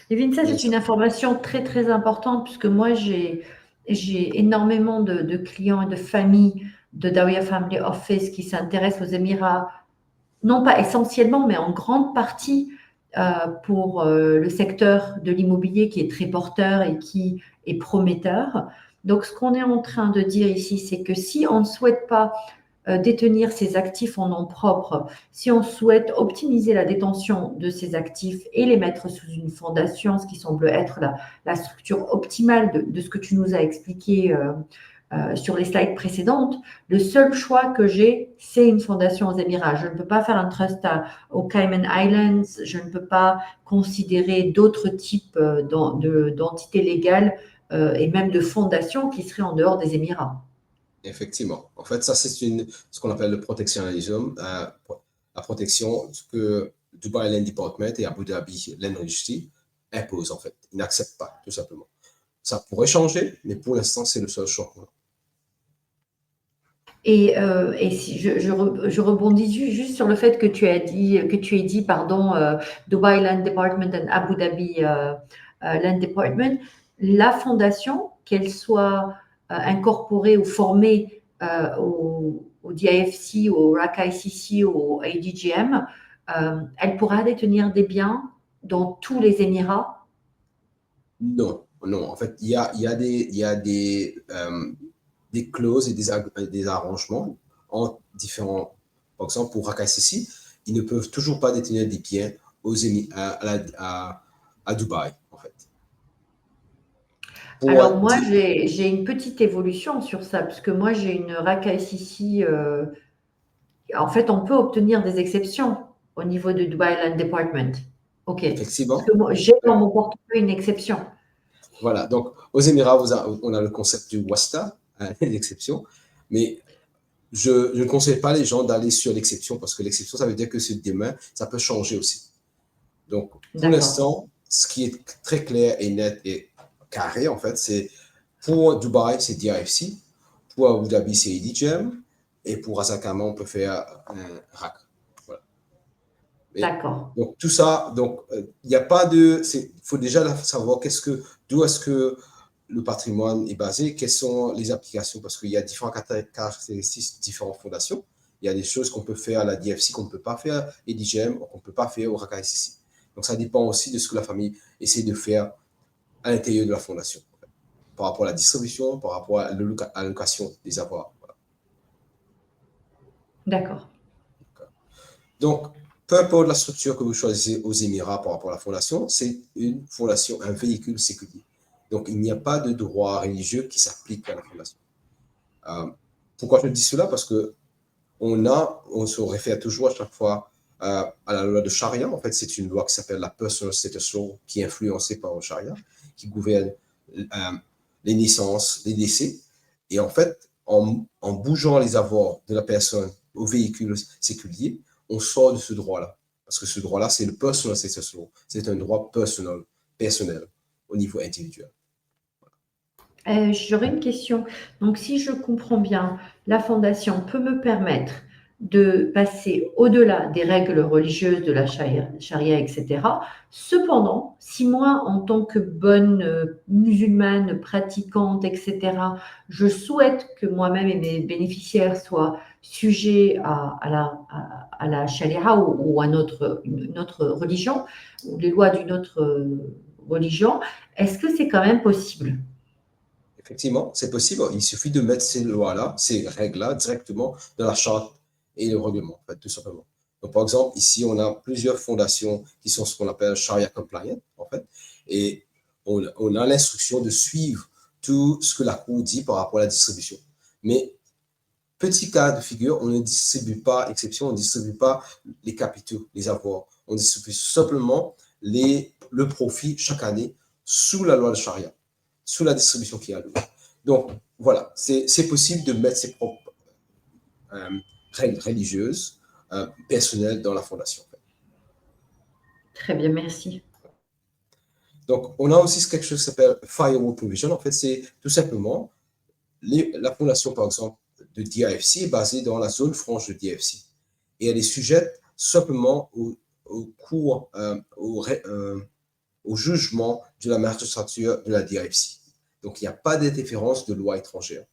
Lévin, ça c'est une information très très importante puisque moi j'ai énormément de clients et de familles de Dawiya Family Office qui s'intéressent aux Émirats, non pas essentiellement, mais en grande partie pour le secteur de l'immobilier qui est très porteur et qui est prometteur. Donc, ce qu'on est en train de dire ici, c'est que si on ne souhaite pas détenir ses actifs en nom propre, si on souhaite optimiser la détention de ces actifs et les mettre sous une fondation, ce qui semble être la structure optimale de ce que tu nous as expliqué sur les slides précédentes, le seul choix que j'ai, c'est une fondation aux Émirats. Je ne peux pas faire un trust aux Cayman Islands, je ne peux pas considérer d'autres types d'entités légales et même de fondations qui seraient en dehors des Émirats. Effectivement. En fait, ça, c'est ce qu'on appelle le protectionnisme, la protection que Dubai Land Department et Abu Dhabi Land Registry imposent, en fait. Ils n'acceptent pas, tout simplement. Ça pourrait changer, mais pour l'instant, c'est le seul choix. Et si je rebondis juste sur le fait que tu aies dit, pardon, Dubai Land Department et Abu Dhabi Land Department, la fondation, qu'elle soit incorporée ou formée au DIFC, au RACA ICC, au ADGM, elle pourra détenir des biens dans tous les Émirats? Non, non. En fait, il y a des clauses et des arrangements en différents. Par exemple, pour RACA-CC, ils ne peuvent toujours pas détenir des biens à Dubaï, en fait. Alors moi, j'ai une petite évolution sur ça, parce que moi, j'ai une RACA SEC. En fait, on peut obtenir des exceptions au niveau de Dubai Land Department. OK. Effectivement. Parce que moi, j'ai dans mon portefeuille une exception. Voilà. Donc, aux Émirats, on a le concept du WASTA, l'exception. Mais je ne conseille pas les gens d'aller sur l'exception, parce que l'exception, ça veut dire que demain, ça peut changer aussi. Donc, pour l'instant, ce qui est très clair et net et carré, en fait, c'est pour Dubaï, c'est DIFC, pour Abu Dhabi, c'est ADGM, et pour Ras Al Khaimah, on peut faire un RAC. Voilà. D'accord. Donc, tout ça, donc, il n'y a pas de. Il faut déjà savoir d'où est-ce que le patrimoine est basé, quelles sont les applications, parce qu'il y a différentes caractéristiques, différentes fondations. Il y a des choses qu'on peut faire à la DIFC qu'on ne peut pas faire à ADGM, qu'on ne peut pas faire au RACA SEC. Donc, ça dépend aussi de ce que la famille essaie de faire à l'intérieur de la fondation, par rapport à la distribution, par rapport à l'allocation des avoirs. Voilà. D'accord. Donc, peu importe la structure que vous choisissez aux Émirats par rapport à la fondation, c'est une fondation, un véhicule séculier. Donc, il n'y a pas de droit religieux qui s'applique à la fondation. Pourquoi je dis cela? Parce que on se réfère toujours à chaque fois à la loi de Charia. En fait, c'est une loi qui s'appelle la Personal Status Law, qui est influencée par le Charia, qui gouverne les naissances, les décès. Et en fait, en bougeant les avoirs de la personne au véhicule séculier, on sort de ce droit-là. Parce que ce droit-là, c'est le Personal Status Law. C'est un droit personnel au niveau individuel. J'aurais une question. Donc, si je comprends bien, la fondation peut me permettre de passer au-delà des règles religieuses de la charia, etc. Cependant, si moi, en tant que bonne musulmane, pratiquante, etc., je souhaite que moi-même et mes bénéficiaires soient sujets à la charia ou à une autre religion, ou les lois d'une autre religion, est-ce que c'est quand même possible? Effectivement, c'est possible. Il suffit de mettre ces lois-là, ces règles-là directement dans la charte et le règlement, en fait, tout simplement. Donc, par exemple, ici, on a plusieurs fondations qui sont ce qu'on appelle Sharia compliant, en fait, et on a l'instruction de suivre tout ce que la Cour dit par rapport à la distribution. Mais, petit cas de figure, on ne distribue pas, exception, on ne distribue pas les capitaux, les avoirs. On distribue simplement le profit chaque année sous la loi de Sharia, sous la distribution qui a lieu. Donc, voilà, c'est possible de mettre ses propres règles religieuses, personnelles dans la fondation. Très bien, merci. Donc, on a aussi quelque chose qui s'appelle Firewall Provision. En fait, c'est tout simplement la fondation, par exemple, de DIFC est basée dans la zone franche de DIFC. Et elle est sujette simplement au jugement de la magistrature de la DIFC. Donc, il n'y a pas d'interférence de loi étrangère.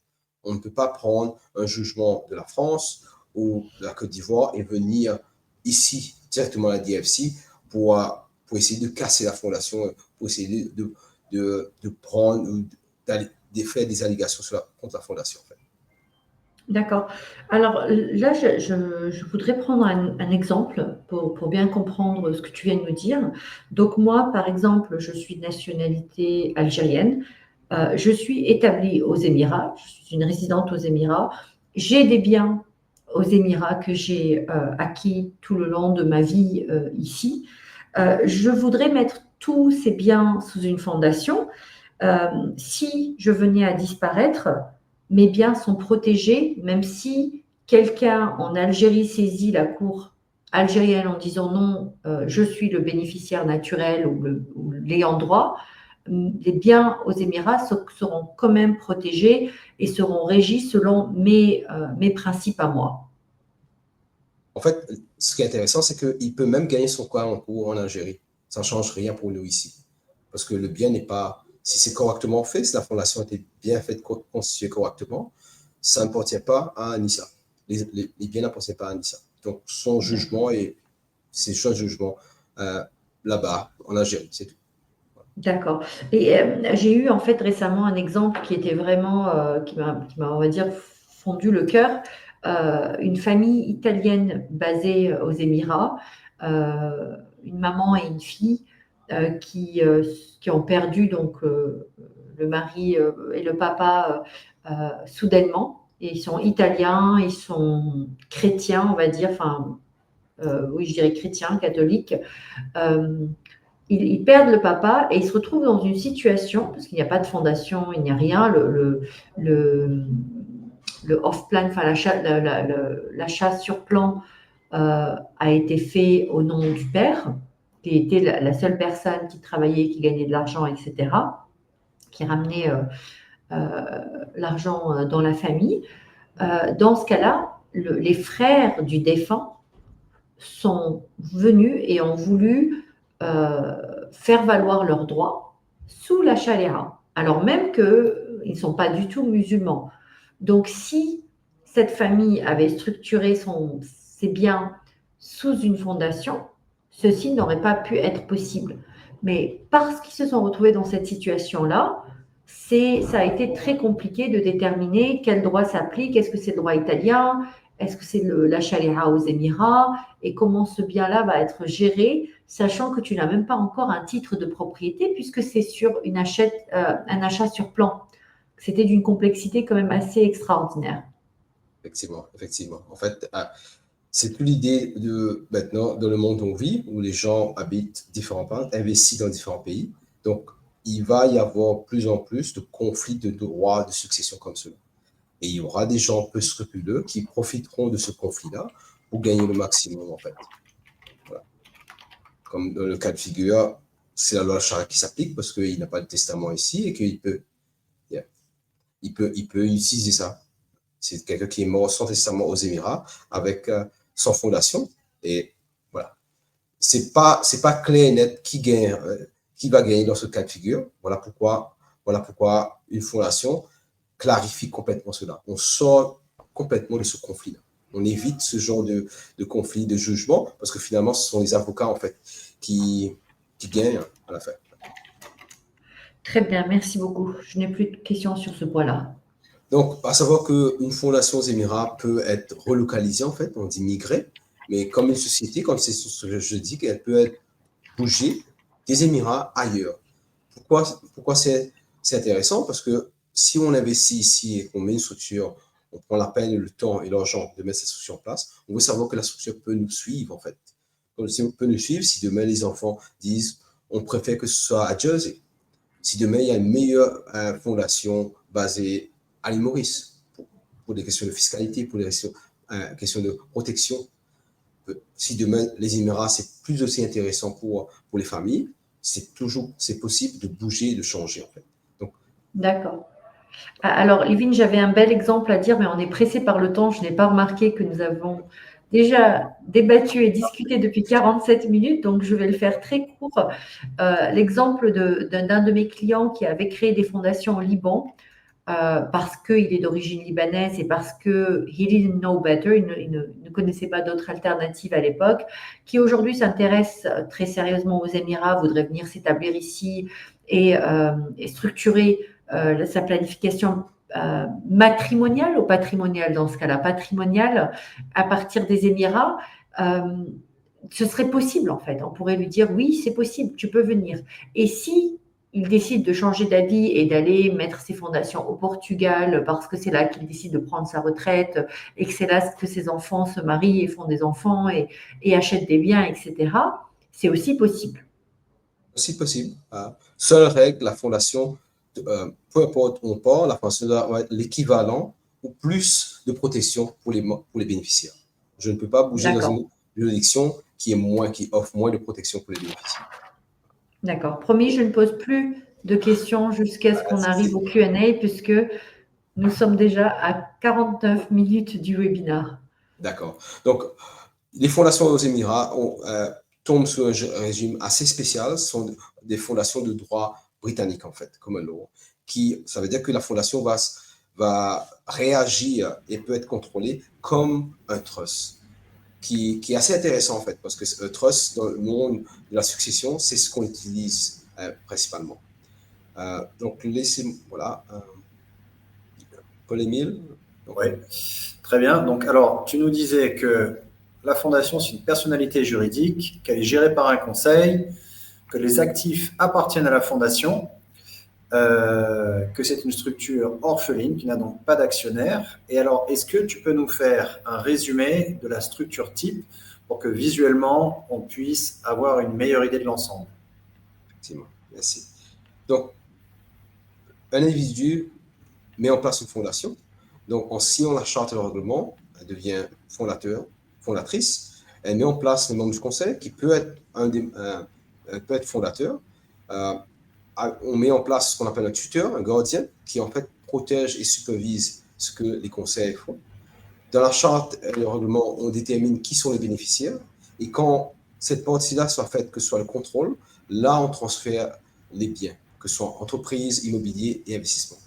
On ne peut pas prendre un jugement de la France ou de la Côte d'Ivoire et venir ici, directement à la DIFC, pour essayer de casser la fondation, pour essayer de prendre, de faire des allégations contre la fondation. En fait. D'accord. Alors là, je voudrais prendre un exemple pour bien comprendre ce que tu viens de nous dire. Donc moi, par exemple, je suis de nationalité algérienne. Je suis établie aux Émirats. Je suis une résidente aux Émirats. J'ai des biens aux Émirats que j'ai acquis tout le long de ma vie ici. Je voudrais mettre tous ces biens sous une fondation. Si je venais à disparaître, mes biens sont protégés, même si quelqu'un en Algérie saisit la cour algérienne en disant non, je suis le bénéficiaire naturel ou l'ayant droit, les biens aux Émirats seront quand même protégés et seront régis selon mes principes à moi. En fait, ce qui est intéressant, c'est qu'il peut même gagner son cas en cours en Algérie. Ça ne change rien pour nous ici. Parce que le bien n'est pas... Si c'est correctement fait, si la fondation a été bien faite, constituée correctement, ça n'appartient pas à Anissa. Les biens n'appartiennent pas à Anissa. Donc, son jugement c'est son jugement là-bas, en Algérie, c'est tout. D'accord. Et j'ai eu en fait récemment un exemple qui était vraiment, qui m'a, on va dire, fondu le cœur. Une famille italienne basée aux Émirats, une maman et une fille qui ont perdu donc le mari et le papa soudainement. Et ils sont italiens, ils sont chrétiens, on va dire, enfin, oui, je dirais chrétiens, catholiques. Ils perdent le papa et ils se retrouvent dans une situation, parce qu'il n'y a pas de fondation, il n'y a rien, le off-plan, enfin l'achat sur plan a été fait au nom du père, qui était la seule personne qui travaillait, qui gagnait de l'argent, etc., qui ramenait l'argent dans la famille. Dans ce cas-là, les frères du défunt sont venus et ont voulu faire valoir leurs droits sous la charia, alors même qu'ils ne sont pas du tout musulmans. Donc, si cette famille avait structuré ses biens sous une fondation, ceci n'aurait pas pu être possible. Mais parce qu'ils se sont retrouvés dans cette situation-là, ça a été très compliqué de déterminer quel droit s'applique, est-ce que c'est le droit italien, Est-ce que c'est la chaléra aux Émirats? Et comment ce bien-là va être géré, sachant que tu n'as même pas encore un titre de propriété puisque c'est sur un achat sur plan. C'était d'une complexité quand même assez extraordinaire. Effectivement, effectivement. En fait, c'est plus l'idée de maintenant, dans le monde où on vit, où les gens habitent différents pays, investissent dans différents pays. Donc, il va y avoir plus en plus de conflits de droits de succession comme cela. Et il y aura des gens peu scrupuleux qui profiteront de ce conflit-là pour gagner le maximum, en fait. Voilà. Comme dans le cas de figure, c'est la loi Sharia qui s'applique parce qu'il n'a pas de testament ici et qu'il peut, yeah, il peut utiliser ça. C'est quelqu'un qui est mort sans testament aux Émirats avec sans fondation. Et voilà. C'est pas clair et net qui va gagner dans ce cas de figure. Voilà pourquoi une fondation clarifie complètement cela. On sort complètement de ce conflit-là. On évite ce genre de conflit, de jugement, parce que finalement, ce sont les avocats, en fait, qui gagnent à la fin. Très bien, merci beaucoup. Je n'ai plus de questions sur ce point-là. Donc, à savoir qu'une fondation aux Émirats peut être relocalisée, en fait, on dit migrer, mais comme une société, comme c'est ce que je dis, qu'elle peut être bougée des Émirats ailleurs. Pourquoi c'est intéressant? Parce que si on investit ici et qu'on met une structure, on prend la peine, le temps et l'argent de mettre cette structure en place, on veut savoir que la structure peut nous suivre, en fait. Donc, si on peut nous suivre, si demain les enfants disent on préfère que ce soit à Jersey, si demain il y a une meilleure fondation basée à l'île Maurice, pour des questions de fiscalité, pour des questions de protection, si demain les Émirats c'est plus aussi intéressant pour les familles, c'est possible de bouger, de changer en fait. D'accord. Alors, Livine, j'avais un bel exemple à dire, mais on est pressé par le temps. Je n'ai pas remarqué que nous avons déjà débattu et discuté depuis 47 minutes, donc je vais le faire très court. L'exemple d'un de mes clients qui avait créé des fondations au Liban, parce qu'il est d'origine libanaise et parce que he didn't know better, il ne connaissait pas d'autres alternatives à l'époque, qui aujourd'hui s'intéresse très sérieusement aux Émirats, voudrait venir s'établir ici et structurer sa planification matrimoniale ou patrimoniale dans ce cas-là, patrimoniale à partir des Émirats. Ce serait possible en fait. On pourrait lui dire oui, c'est possible, tu peux venir. Et si il décide de changer d'avis et d'aller mettre ses fondations au Portugal parce que c'est là qu'il décide de prendre sa retraite et que c'est là que ses enfants se marient et font des enfants et achètent des biens, etc., c'est aussi possible. Aussi possible. Seule règle, la fondation, peu importe où on part, la fondation doit être l'équivalent ou plus de protection pour les bénéficiaires. Je ne peux pas bouger dans une juridiction qui offre moins de protection pour les bénéficiaires. D'accord. Promis, je ne pose plus de questions jusqu'à ce qu'on arrive au Q&A puisque nous sommes déjà à 49 minutes du webinaire. D'accord. Donc, les fondations aux Émirats tombent sur un régime assez spécial. Ce sont des fondations de droit britannique, en fait, common law. Ça veut dire que la fondation va réagir et peut être contrôlée comme un trust, qui est assez intéressant, en fait, parce que un trust, dans le monde de la succession, c'est ce qu'on utilise principalement. Donc, voilà. Paul-Émile. Oui, très bien. Donc, alors, tu nous disais que la fondation, c'est une personnalité juridique, qu'elle est gérée par un conseil, que les actifs appartiennent à la fondation, que c'est une structure orpheline qui n'a donc pas d'actionnaire. Et alors, est-ce que tu peux nous faire un résumé de la structure type pour que visuellement, on puisse avoir une meilleure idée de l'ensemble? Effectivement, merci. Donc, un individu met en place une fondation. Donc, en signant la charte et le règlement, elle devient fondatrice. Elle met en place le membre du conseil qui peut être peut être fondateur. On met en place ce qu'on appelle un tuteur, un gardien, qui en fait protège et supervise ce que les conseils font. Dans la charte et le règlement, on détermine qui sont les bénéficiaires. Et quand cette partie-là soit faite, que ce soit le contrôle, là, on transfère les biens, que ce soit entreprise, immobilier et investissement.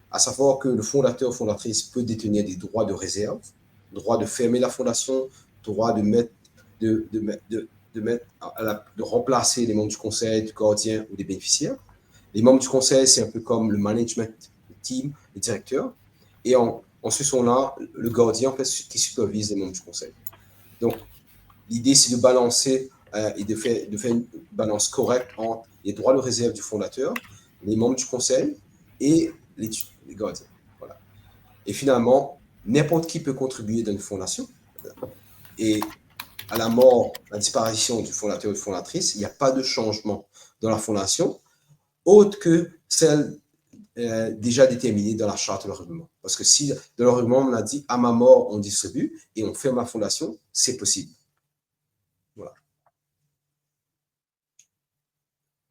À savoir que le fondateur ou fondatrice peut détenir des droits de réserve, droit de fermer la fondation, droit de remplacer les membres du conseil, du gardien ou des bénéficiaires. Les membres du conseil, c'est un peu comme le management, le team, le directeur. Et en Ensuite, on a le gardien en fait, qui supervise les membres du conseil. Donc, l'idée, c'est de balancer et de faire une balance correcte entre les droits de réserve du fondateur, les membres du conseil et les gardiens. Voilà. Et finalement, n'importe qui peut contribuer dans une fondation. Et à la mort, la disparition du fondateur ou de fondatrice, il n'y a pas de changement dans la fondation, autre que celle déjà déterminée dans la charte de le règlement. Parce que si dans le règlement, on a dit à ma mort, on distribue et on ferme la fondation, c'est possible. Voilà.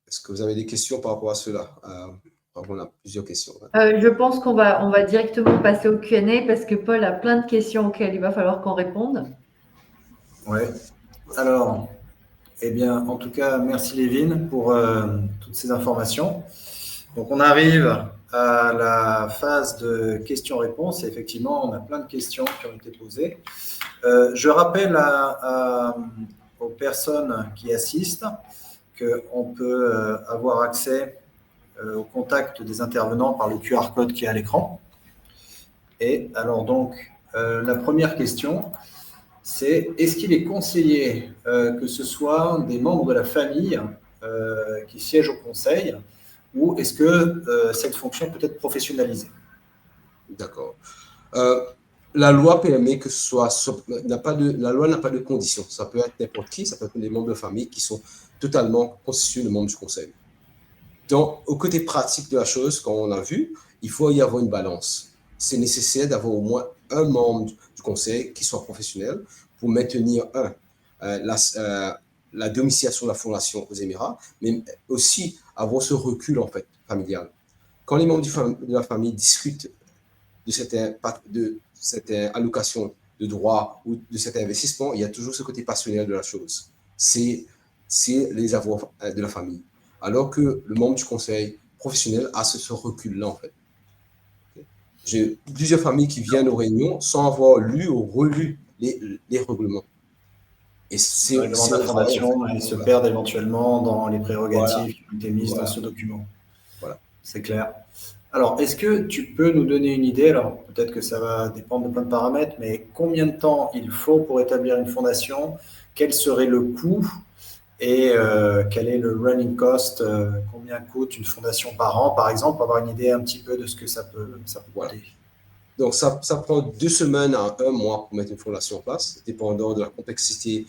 Est-ce que vous avez des questions par rapport à cela? On a plusieurs questions. Je pense qu'on va directement passer au Q&A parce que Paul a plein de questions auxquelles il va falloir qu'on réponde. Oui. Alors, eh bien, en tout cas, merci Lévin pour toutes ces informations. Donc, on arrive à la phase de questions-réponses. Et effectivement, on a plein de questions qui ont été posées. Je rappelle aux personnes qui assistent qu'on peut avoir accès au contact des intervenants par le QR code qui est à l'écran. Et alors donc, la première question, c'est est-ce qu'il est conseillé que ce soit des membres de la famille qui siègent au conseil ou est-ce que cette fonction peut être professionnalisée? D'accord. La loi permet que ce soit, la loi n'a pas de conditions. Ça peut être n'importe qui, ça peut être des membres de famille qui sont totalement constitués de membres du conseil. Donc, au côté pratique de la chose, comme on a vu, il faut y avoir une balance. C'est nécessaire d'avoir au moins un membre du conseil qui soit professionnel pour maintenir, la domiciliation de la fondation aux Émirats, mais aussi avoir ce recul, en fait, familial. Quand les membres de la famille discutent de cette allocation de droits ou de cet investissement, il y a toujours ce côté passionnel de la chose. C'est les avoirs de la famille. Alors que le membre du conseil professionnel a ce recul-là, en fait. J'ai plusieurs familles qui viennent aux réunions sans avoir lu ou relu les règlements. Et les règlements de la fondation, en fait, ils se perdent éventuellement dans les prérogatives qui ont été mises dans ce document. Voilà. C'est clair. Alors, est-ce que tu peux nous donner une idée, alors peut-être que ça va dépendre de plein de paramètres, mais combien de temps il faut pour établir une fondation? Quel serait le coût? Et quel est le running cost? Combien coûte une fondation par an, par exemple, pour avoir une idée un petit peu de ce que ça peut coûter? Donc, ça prend 2 semaines à 1 mois pour mettre une fondation en place, dépendant de la complexité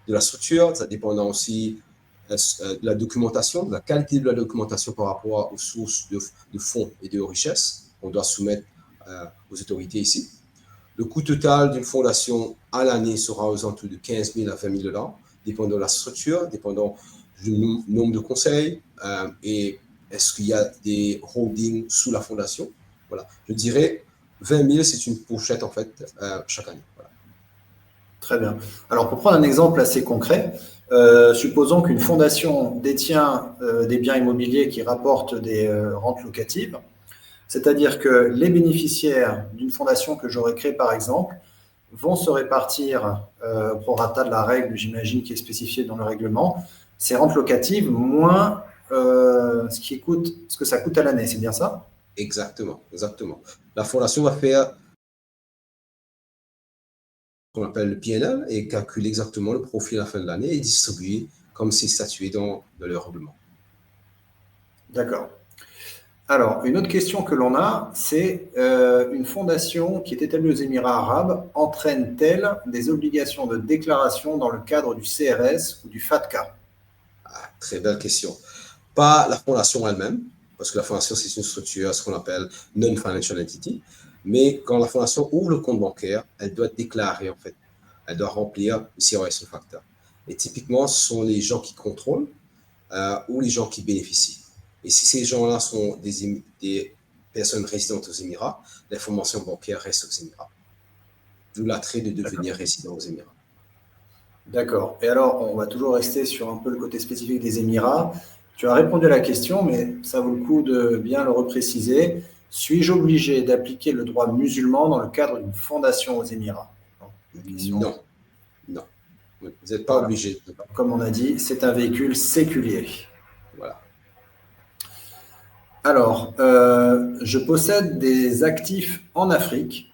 de la structure, ça dépendant aussi de la documentation, de la qualité de la documentation par rapport aux sources de fonds et de richesses qu'on doit soumettre aux autorités ici. Le coût total d'une fondation à l'année sera aux alentours de 15 000 à 20 000 $, dépendant de la structure, dépendant du nombre de conseils et est-ce qu'il y a des holdings sous la fondation. Voilà. Je dirais 20 000, c'est une fourchette en fait chaque année. Voilà. Très bien. Alors, pour prendre un exemple assez concret, supposons qu'une fondation détient des biens immobiliers qui rapportent des rentes locatives, c'est-à-dire que les bénéficiaires d'une fondation que j'aurais créée, par exemple, vont se répartir au prorata de la règle, j'imagine, qui est spécifiée dans le règlement, ces rentes locatives moins ce que ça coûte à l'année, c'est bien ça? Exactement, exactement. La fondation va faire ce qu'on appelle le PNL et calculer exactement le profit à la fin de l'année et distribuer comme c'est statué dans le règlement. D'accord. Alors, une autre question que l'on a, c'est une fondation qui est établie aux Émirats arabes entraîne-t-elle des obligations de déclaration dans le cadre du CRS ou du FATCA? Très belle question. Pas la fondation elle-même, parce que la fondation, c'est une structure, ce qu'on appelle non-financial entity, mais quand la fondation ouvre le compte bancaire, elle doit déclarer, en fait. Elle doit remplir le CRS ou le FATCA. Et typiquement, ce sont les gens qui contrôlent ou les gens qui bénéficient. Et si ces gens-là sont des personnes résidentes aux Émirats, l'information bancaire reste aux Émirats. D'où l'attrait de devenir résident aux Émirats. D'accord. Et alors, on va toujours rester sur un peu le côté spécifique des Émirats. Tu as répondu à la question, mais ça vaut le coup de bien le repréciser. Suis-je obligé d'appliquer le droit musulman dans le cadre d'une fondation aux Émirats? Non. Non. Vous n'êtes pas obligé. Comme on a dit, c'est un véhicule séculier. Voilà. Alors, je possède des actifs en Afrique.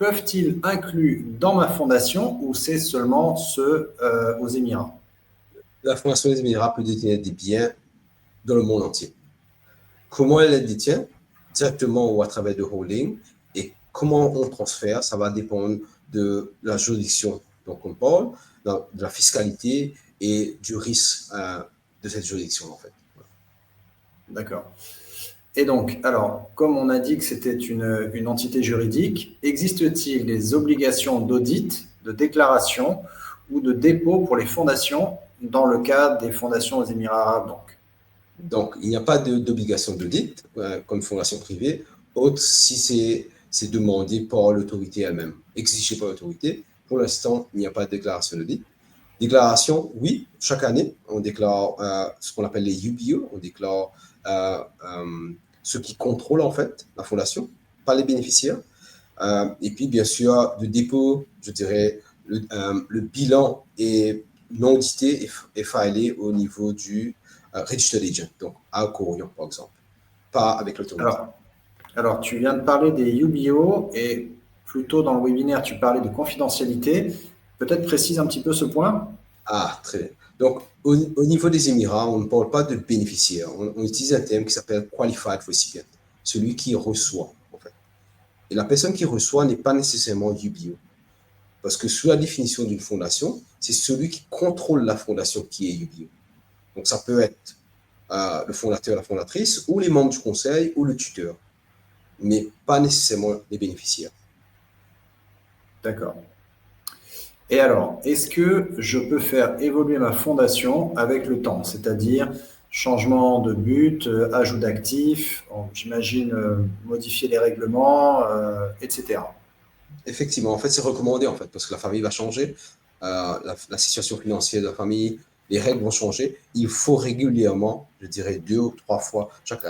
peuvent-ils inclure dans ma fondation ou c'est seulement ceux aux Émirats? La Fondation des Émirats peut détenir des biens dans le monde entier. Comment elle les détient? Directement ou à travers de holding. Et comment on transfère, ça va dépendre de la juridiction dont on parle, de la fiscalité et du risque de cette juridiction, en fait. D'accord. Et donc, alors, comme on a dit que c'était une entité juridique, existe-t-il des obligations d'audit, de déclaration ou de dépôt pour les fondations dans le cadre des fondations aux Émirats arabes donc? Donc, il n'y a pas d'obligation d'audit comme fondation privée, autre si c'est demandé par l'autorité elle-même, exigé par l'autorité. Pour l'instant, il n'y a pas de déclaration d'audit. Déclaration, oui, chaque année, on déclare ce qu'on appelle les UBO, on déclare ceux qui contrôlent en fait la fondation, pas les bénéficiaires. Et puis, bien sûr, de dépôt, je dirais, le bilan est non audité et filé au niveau du registered agent, donc à Corian, par exemple, pas avec l'autorité. Alors, tu viens de parler des UBO et plus tôt dans le webinaire, tu parlais de confidentialité. Peut-être précise un petit peu ce point. Ah, très bien. Donc, au niveau des Émirats, on ne parle pas de bénéficiaire. On utilise un terme qui s'appelle qualified recipient, celui qui reçoit, en fait. Et la personne qui reçoit n'est pas nécessairement UBO. Parce que sous la définition d'une fondation, c'est celui qui contrôle la fondation qui est UBO. Donc, ça peut être le fondateur, la fondatrice, ou les membres du conseil, ou le tuteur, mais pas nécessairement les bénéficiaires. D'accord. Et alors, est-ce que je peux faire évoluer ma fondation avec le temps, c'est-à-dire changement de but, ajout d'actifs, j'imagine modifier les règlements, etc. Effectivement, en fait, c'est recommandé, en fait, parce que la famille va changer, la situation financière de la famille, les règles vont changer. Il faut régulièrement, je dirais 2 ou 3 fois, chaque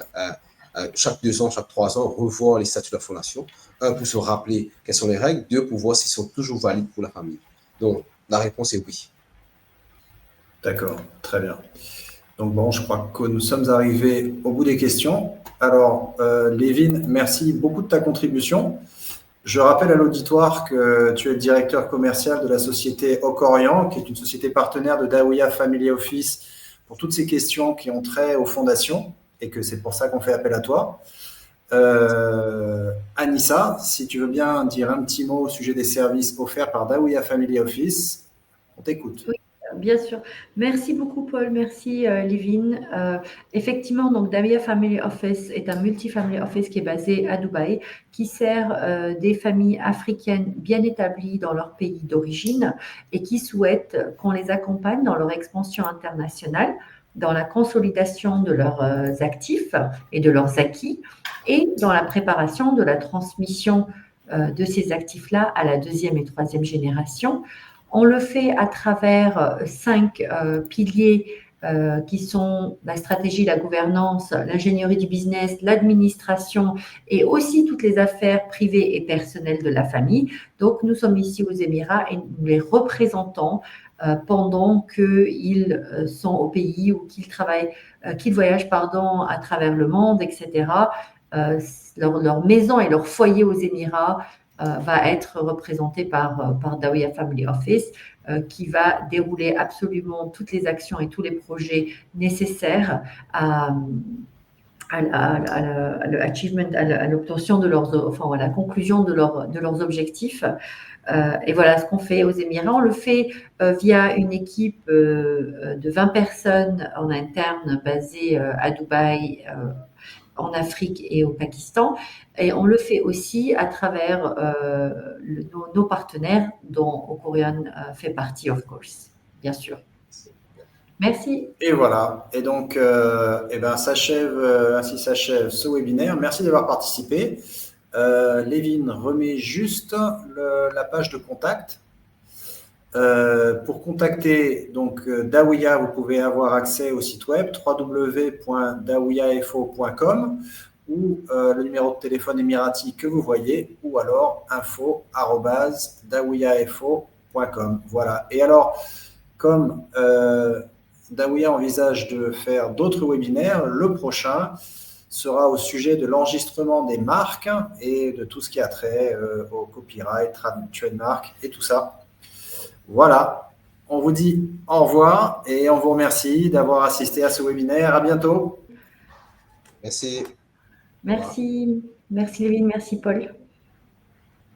2 ans, chaque 3 ans, revoir les statuts de la fondation. Un, pour se rappeler quelles sont les règles. 2, pour voir s'ils sont toujours valides pour la famille. Donc, la réponse est oui. D'accord, très bien. Donc bon, je crois que nous sommes arrivés au bout des questions. Alors, Lévin, merci beaucoup de ta contribution. Je rappelle à l'auditoire que tu es le directeur commercial de la société Ocorian, qui est une société partenaire de Dawiya Family Office pour toutes ces questions qui ont trait aux fondations et que c'est pour ça qu'on fait appel à toi. Anissa, si tu veux bien dire un petit mot au sujet des services offerts par Dawiya Family Office, on t'écoute. Oui, bien sûr. Merci beaucoup, Paul. Merci, Livine. Effectivement, donc Dawiya Family Office est un multifamily office qui est basé à Dubaï, qui sert des familles africaines bien établies dans leur pays d'origine et qui souhaitent qu'on les accompagne dans leur expansion internationale, dans la consolidation de leurs actifs et de leurs acquis et dans la préparation de la transmission de ces actifs-là à la 2e et 3e génération. On le fait à travers 5 piliers qui sont la stratégie, la gouvernance, l'ingénierie du business, l'administration et aussi toutes les affaires privées et personnelles de la famille. Donc, nous sommes ici aux Émirats et nous les représentons pendant qu'ils sont au pays ou qu'ils travaillent, qu'ils voyagent à travers le monde, etc. Leur maison et leur foyer aux Émirats va être représenté par Dawiya Family Office, qui va dérouler absolument toutes les actions et tous les projets nécessaires à l'obtention de à la conclusion de leurs objectifs. Et voilà ce qu'on fait aux Émirats. On le fait via une équipe de 20 personnes en interne basée à Dubaï, en Afrique et au Pakistan. Et on le fait aussi à travers nos partenaires dont Ocorian fait partie, of course, bien sûr. Merci. Et voilà. Et donc, ainsi s'achève ce webinaire. Merci d'avoir participé. Lévin remet juste la page de contact. Pour contacter donc Dawiya, vous pouvez avoir accès au site web www.dawiyafo.com ou le numéro de téléphone émirati que vous voyez, ou alors info@dawiyafo.com. Voilà. Et alors, comme Dawiya envisage de faire d'autres webinaires, le prochain sera au sujet de l'enregistrement des marques et de tout ce qui a trait au copyright, trademark et tout ça. Voilà, on vous dit au revoir et on vous remercie d'avoir assisté à ce webinaire. À bientôt. Merci. Merci, merci Lévin, merci Paul.